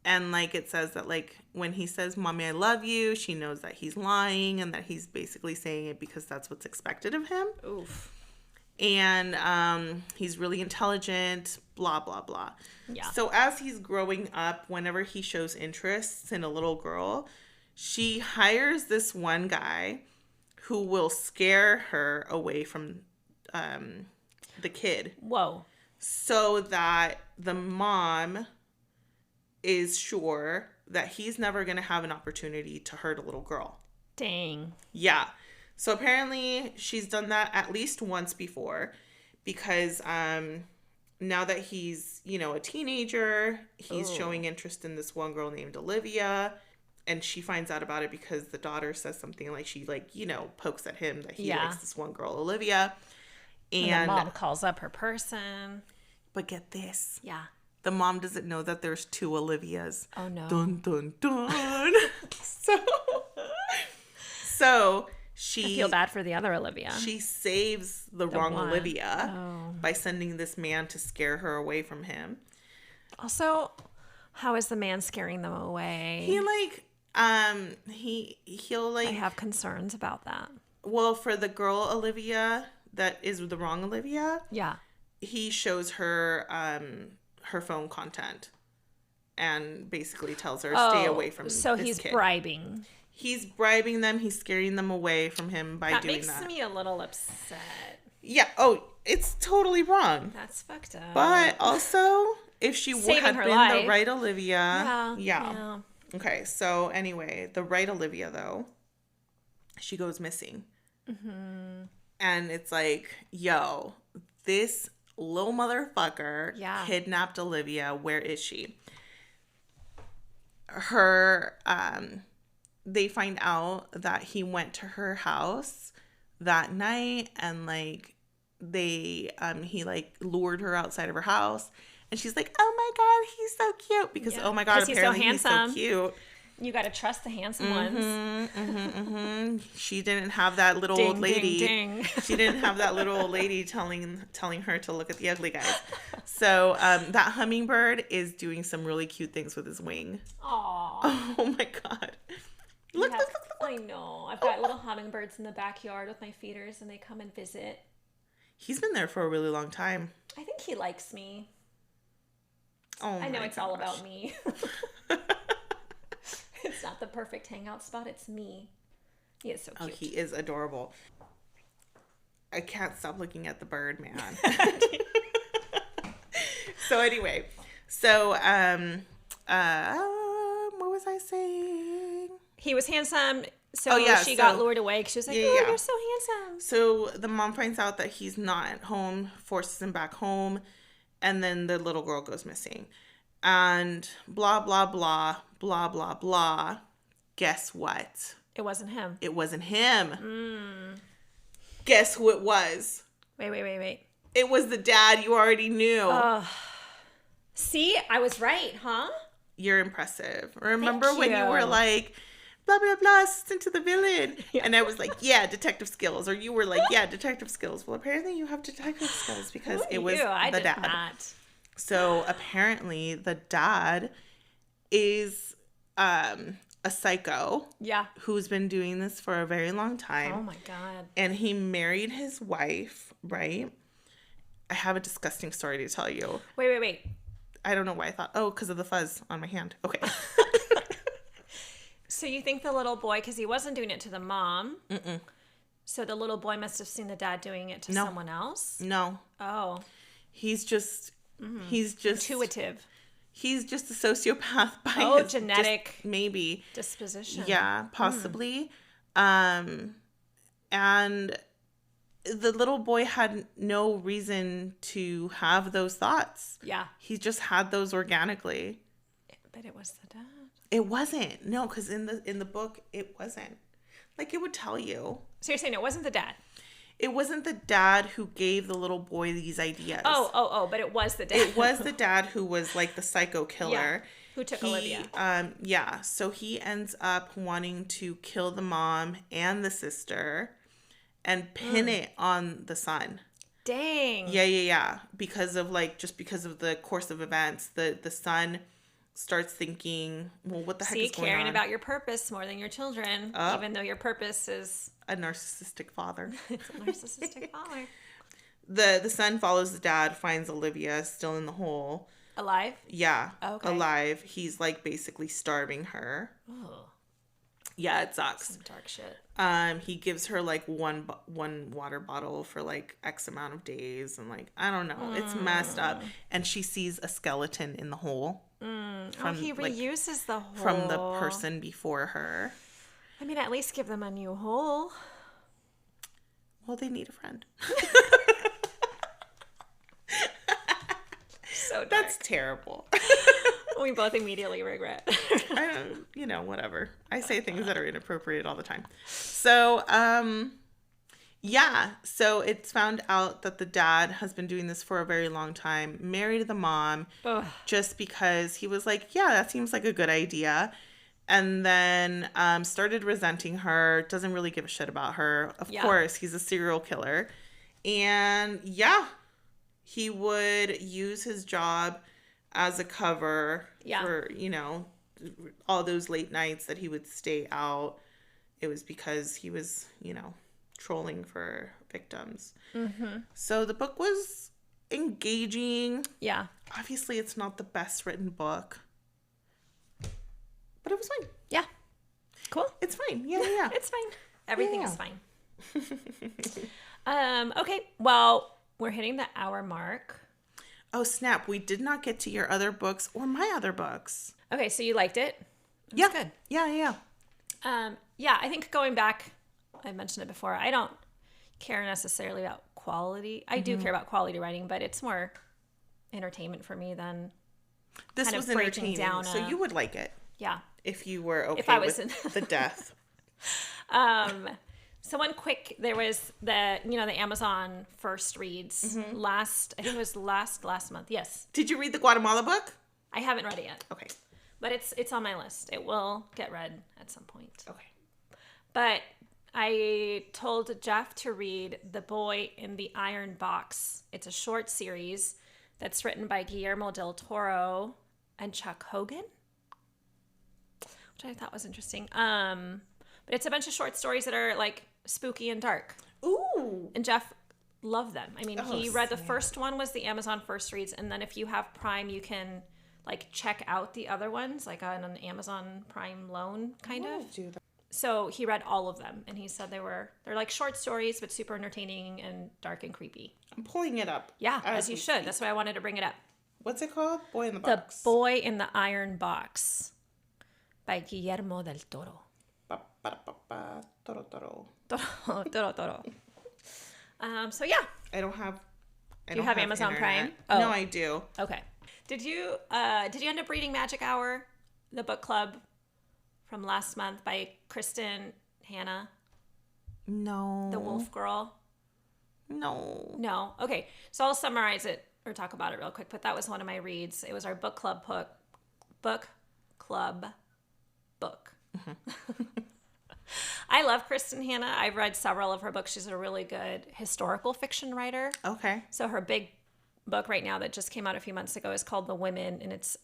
And like it says that like when he says, "Mommy, I love you," she knows that he's lying and that he's basically saying it because that's what's expected of him. Oof. And he's really intelligent, blah, blah, blah. Yeah. So as he's growing up, whenever he shows interests in a little girl, she hires this one guy who will scare her away from the kid. Whoa. So that the mom is sure that he's never going to have an opportunity to hurt a little girl. Dang. Yeah. So apparently she's done that at least once before because now that he's, a teenager, he's showing interest in this one girl named Olivia, and she finds out about it because the daughter says something like she pokes at him that he likes this one girl, Olivia. And the mom calls up her person. But get this. Yeah. The mom doesn't know that there's two Olivias. Oh, no. Dun, dun, dun. So I feel bad for the other Olivia. She saves the wrong one. Olivia by sending this man to scare her away from him. Also, how is the man scaring them away? He'll I have concerns about that. Well, for the girl Olivia that is the wrong Olivia, yeah, he shows her her phone content and basically tells her stay away from this kid. Bribing. He's bribing them. He's scaring them away from him by doing that. That makes me a little upset. Yeah. Oh, it's totally wrong. That's fucked up. But also, if she would have been the right Olivia. Yeah. Okay. So anyway, the right Olivia, though, she goes missing. Mm-hmm. And it's like, yo, this little motherfucker kidnapped Olivia. Where is she? They find out that he went to her house that night and like he lured her outside of her house and she's like, oh my god, he's so cute because oh my god, apparently he's so cute. You got to trust the handsome ones. She didn't have that little old lady. Ding. She didn't have that little old lady telling her to look at the ugly guys. So that hummingbird is doing some really cute things with his wing. Aww. Oh my god. Look. I know. I've got little hummingbirds in the backyard with my feeders, and they come and visit. He's been there for a really long time. I think he likes me. Oh, I know it's all about me. It's not the perfect hangout spot. It's me. He is so cute. Oh, he is adorable. I can't stop looking at the bird, man. So anyway, what was I saying? He was handsome, so she got lured away because she was like, you're so handsome. So the mom finds out that he's not at home, forces him back home, and then the little girl goes missing. And blah, blah, blah, blah, blah, blah. Guess what? It wasn't him. It wasn't him. Guess who it was? Wait. It was the dad you already knew. See, I was right, huh? You're impressive. Remember when you were like, blah, blah, blah, assistant to the villain. Yeah. And I was like, yeah, detective skills. Or you were like, yeah, detective skills. Well, apparently you have detective skills because it was the dad. Not. So apparently the dad is a psycho. Yeah. Who's been doing this for a very long time. Oh my God. And he married his wife, right? I have a disgusting story to tell you. Wait. I don't know why I thought, because of the fuzz on my hand. Okay. So you think the little boy, because he wasn't doing it to the mom. Mm-mm. So the little boy must have seen the dad doing it to someone else? No. Oh. He's just He's just intuitive. He's just a sociopath by his genetic maybe disposition. Yeah, possibly. And the little boy had no reason to have those thoughts. Yeah. He just had those organically. But it was the dad. It wasn't. No, because in the book, it wasn't. Like, it would tell you. So you're saying it wasn't the dad? It wasn't the dad who gave the little boy these ideas. But it was the dad. It was the dad who was like the psycho killer. Yeah, who took Olivia. Yeah. So he ends up wanting to kill the mom and the sister and pin it on the son. Dang. Yeah. Because of because of the course of events, the son starts thinking, well, what the heck is going on? Caring about your purpose more than your children, even though your purpose is a narcissistic father. It's a narcissistic father. The son follows the dad, finds Olivia still in the hole. Alive? Yeah. Okay. Alive. He's like basically starving her. Oh. Yeah, it sucks. Some dark shit. He gives her like one water bottle for like X amount of days, and like I don't know, it's messed up. And she sees a skeleton in the hole. He reuses the hole from the person before her. I mean, at least give them a new hole. Well, they need a friend. So dark. That's terrible. We both immediately regret. Whatever. I say things that are inappropriate all the time. So, so it's found out that the dad has been doing this for a very long time, married the mom, just because he was like, yeah, that seems like a good idea. And then started resenting her, doesn't really give a shit about her. Of course, he's a serial killer. And he would use his job as a cover for, all those late nights that he would stay out. It was because he was, trolling for victims. Mm-hmm. So the book was engaging. Yeah. Obviously, it's not the best written book, but it was fine. Yeah. Cool. It's fine. Yeah. It's fine. Everything is fine. Okay. Well, we're hitting the hour mark. Oh, snap. We did not get to your other books or my other books. Okay. So you liked it? It was good. Yeah. I think going back, I mentioned it before, I don't care necessarily about quality. I do care about quality writing, but it's more entertainment for me than this was entertaining. Down so you would like it. Yeah. If you were okay with the death. So one quick, there was the Amazon first reads I think it was last month. Yes. Did you read the Guatemala book? I haven't read it yet. Okay. But it's on my list. It will get read at some point. Okay. But I told Jeff to read The Boy in the Iron Box. It's a short series that's written by Guillermo del Toro and Chuck Hogan, which I thought was interesting. But it's a bunch of short stories that are like spooky and dark. Ooh. And Jeff loved them. I mean, he read the first one was the Amazon First Reads, and then if you have Prime, you can like check out the other ones, like on an Amazon Prime loan kind of. Do that. So he read all of them, and he said they're like short stories, but super entertaining and dark and creepy. I'm pulling it up. Yeah, as you should. That's why I wanted to bring it up. What's it called? Boy in the Box. The Boy in the Iron Box by Guillermo del Toro. Toro. So yeah. I don't have. Do you have Amazon Internet. Prime? No, I do. Okay. Did you end up reading Magic Hour, the book club from last month by Kristen Hanna? No. The Wolf Girl? No. Okay. So I'll summarize it or talk about it real quick, but that was one of my reads. It was our book club book. I love Kristen Hanna. I've read several of her books. She's a really good historical fiction writer. Okay. So her big book right now that just came out a few months ago is called The Women, and it's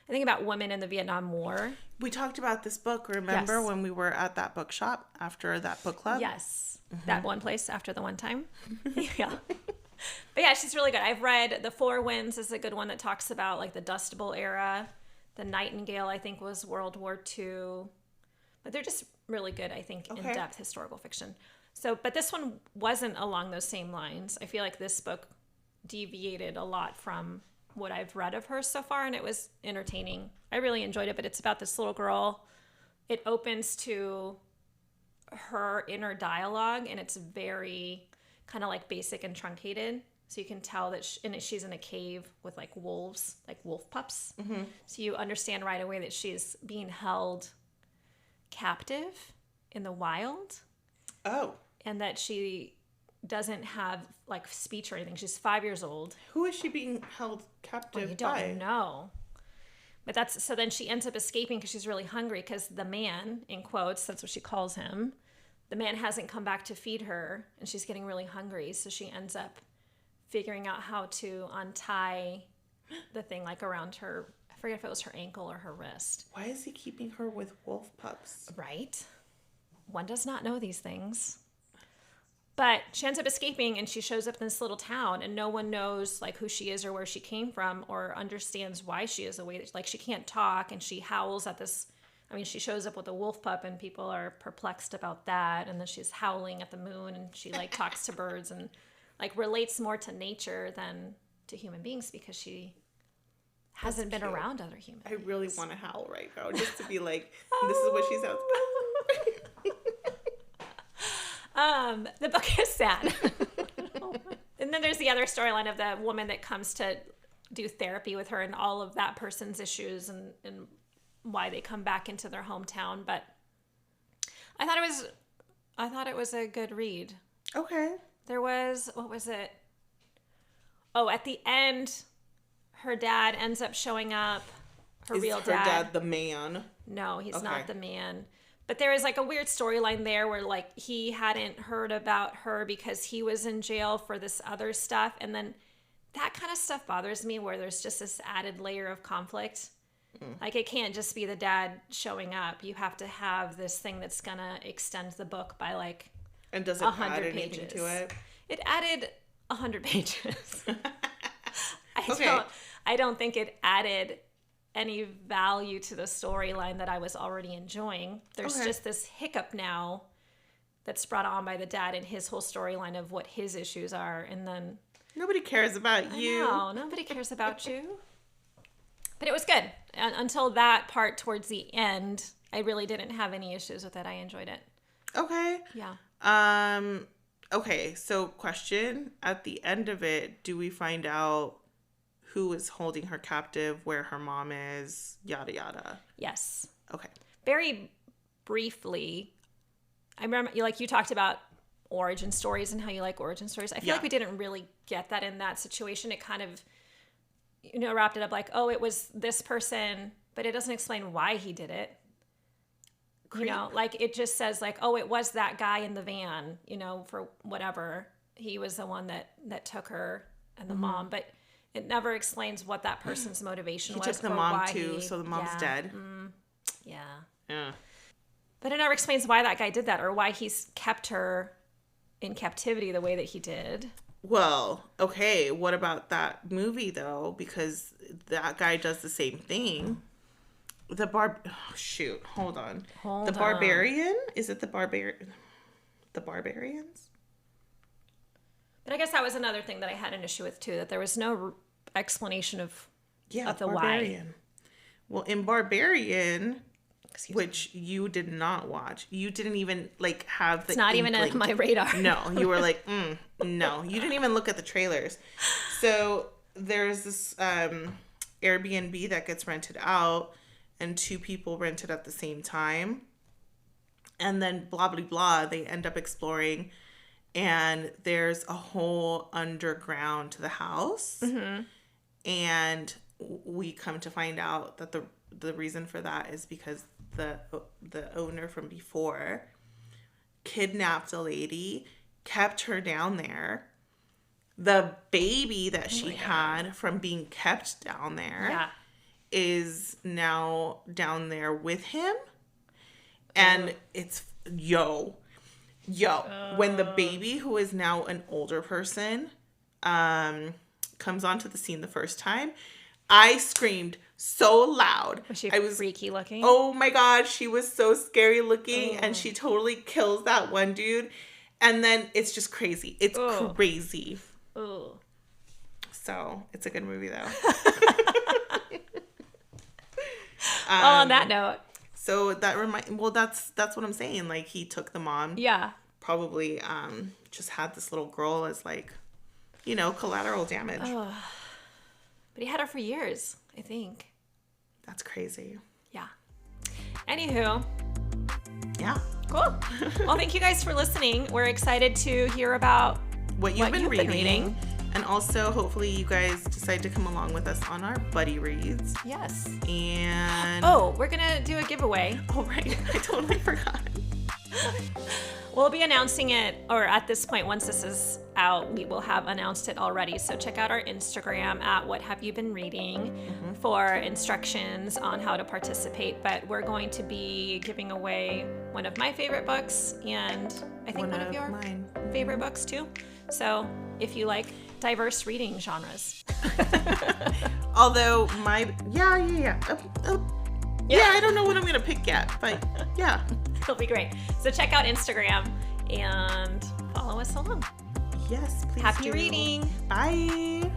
I think about women in the Vietnam War. We talked about this book, remember, when we were at that bookshop after that book club? Yes. Mm-hmm. That one place after the one time. Yeah. But yeah, she's really good. I've read The Four Winds is a good one that talks about like the Dust Bowl era. The Nightingale, I think, was World War II. But they're just really good, I think, in-depth historical fiction. So, but this one wasn't along those same lines. I feel like this book deviated a lot from what I've read of her so far, and it was entertaining. I really enjoyed it, but it's about this little girl. It opens to her inner dialogue, and it's very kind of like basic and truncated. So you can tell that she's in a cave with like wolves, like wolf pups. Mm-hmm. So you understand right away that she's being held captive in the wild. Oh. And that she doesn't have like speech or anything. She's 5 years old. Who is she being held captive by? You don't know. But so then she ends up escaping because she's really hungry because the man, in quotes, that's what she calls him, the man hasn't come back to feed her and she's getting really hungry. So she ends up figuring out how to untie the thing like around her, I forget if it was her ankle or her wrist. Why is he keeping her with wolf pups? Right? One does not know these things. But she ends up escaping and she shows up in this little town and no one knows like who she is or where she came from or understands why she is the way that, like, she can't talk and she howls at this. I mean, she shows up with a wolf pup and people are perplexed about that. And then she's howling at the moon and she like talks to birds and like relates more to nature than to human beings because she hasn't been around other humans. I really want to howl right now just to be like, this is what she sounds like. The book is sad. And then there's the other storyline of the woman that comes to do therapy with her and all of that person's issues and why they come back into their hometown. But I thought it was a good read. Okay. There was, what was it? Oh, at the end, her dad ends up showing up. Her real dad. Is her dad the man? No, he's not the man. But there is like a weird storyline there where like he hadn't heard about her because he was in jail for this other stuff. And then that kind of stuff bothers me where there's just this added layer of conflict. Like it can't just be the dad showing up. You have to have this thing that's going to extend the book by like 100 pages. And does it add anything to it? It added 100 pages. I don't think it added any value to the storyline that I was already enjoying. There's just this hiccup now that's brought on by the dad and his whole storyline of what his issues are. And then nobody cares about you. No, nobody cares about you. But it was good. Until that part towards the end, I really didn't have any issues with it. I enjoyed it. Okay. Yeah. Okay, so question. At the end of it, do we find out who is holding her captive, where her mom is, yada, yada? Yes. Okay. Very briefly, I remember you talked about origin stories and how you like origin stories. I feel like we didn't really get that in that situation. It kind of, wrapped it up like, oh, it was this person, but it doesn't explain why he did it. Like it just says like, oh, it was that guy in the van, for whatever. He was the one that took her and the mom, but it never explains what that person's motivation was. He took the mom too, so the mom's dead. Yeah. But it never explains why that guy did that or why he's kept her in captivity the way that he did. Well, okay, what about that movie though? Because that guy does the same thing. The Barbarian? Is it the Barbarian? The Barbarians? But I guess that was another thing that I had an issue with too, that there was no explanation of the Barbarian. Why. Well, in Barbarian, which you did not watch, you didn't even like have the. It's not even on my radar. No, you were like, no, you didn't even look at the trailers. So there's this Airbnb that gets rented out, and two people rent it at the same time, and then blah blah blah. They end up exploring. And there's a whole underground to the house. Mm-hmm. And we come to find out that the reason for that is because the owner from before kidnapped a lady, kept her down there. The baby that she had from being kept down there is now down there with him. And it's, when the baby, who is now an older person, comes onto the scene the first time, I screamed so loud. Was she freaky looking? Oh my God, she was so scary looking, and she totally kills that one dude. And then it's just crazy. It's crazy. So it's a good movie though. On that note. So that that's what I'm saying. Like he took the mom. Yeah. Probably just had this little girl as like, you know, collateral damage. Oh. But he had her for years, I think. That's crazy. Yeah. Anywho. Yeah. Cool. Well, thank you guys for listening. We're excited to hear about what you've been reading. And also, hopefully, you guys decide to come along with us on our buddy reads. Yes. And... oh, we're going to do a giveaway. Oh, right. I totally forgot. We'll be announcing it, or at this point, once this is out, we will have announced it already. So check out our Instagram at What Have You Been Reading for instructions on how to participate. But we're going to be giving away one of my favorite books, and I think one of your favorite books too. So if you like diverse reading genres. Although yeah, I don't know what I'm going to pick yet, but yeah. It'll be great. So check out Instagram and follow us along. Yes, please. Happy reading. Bye.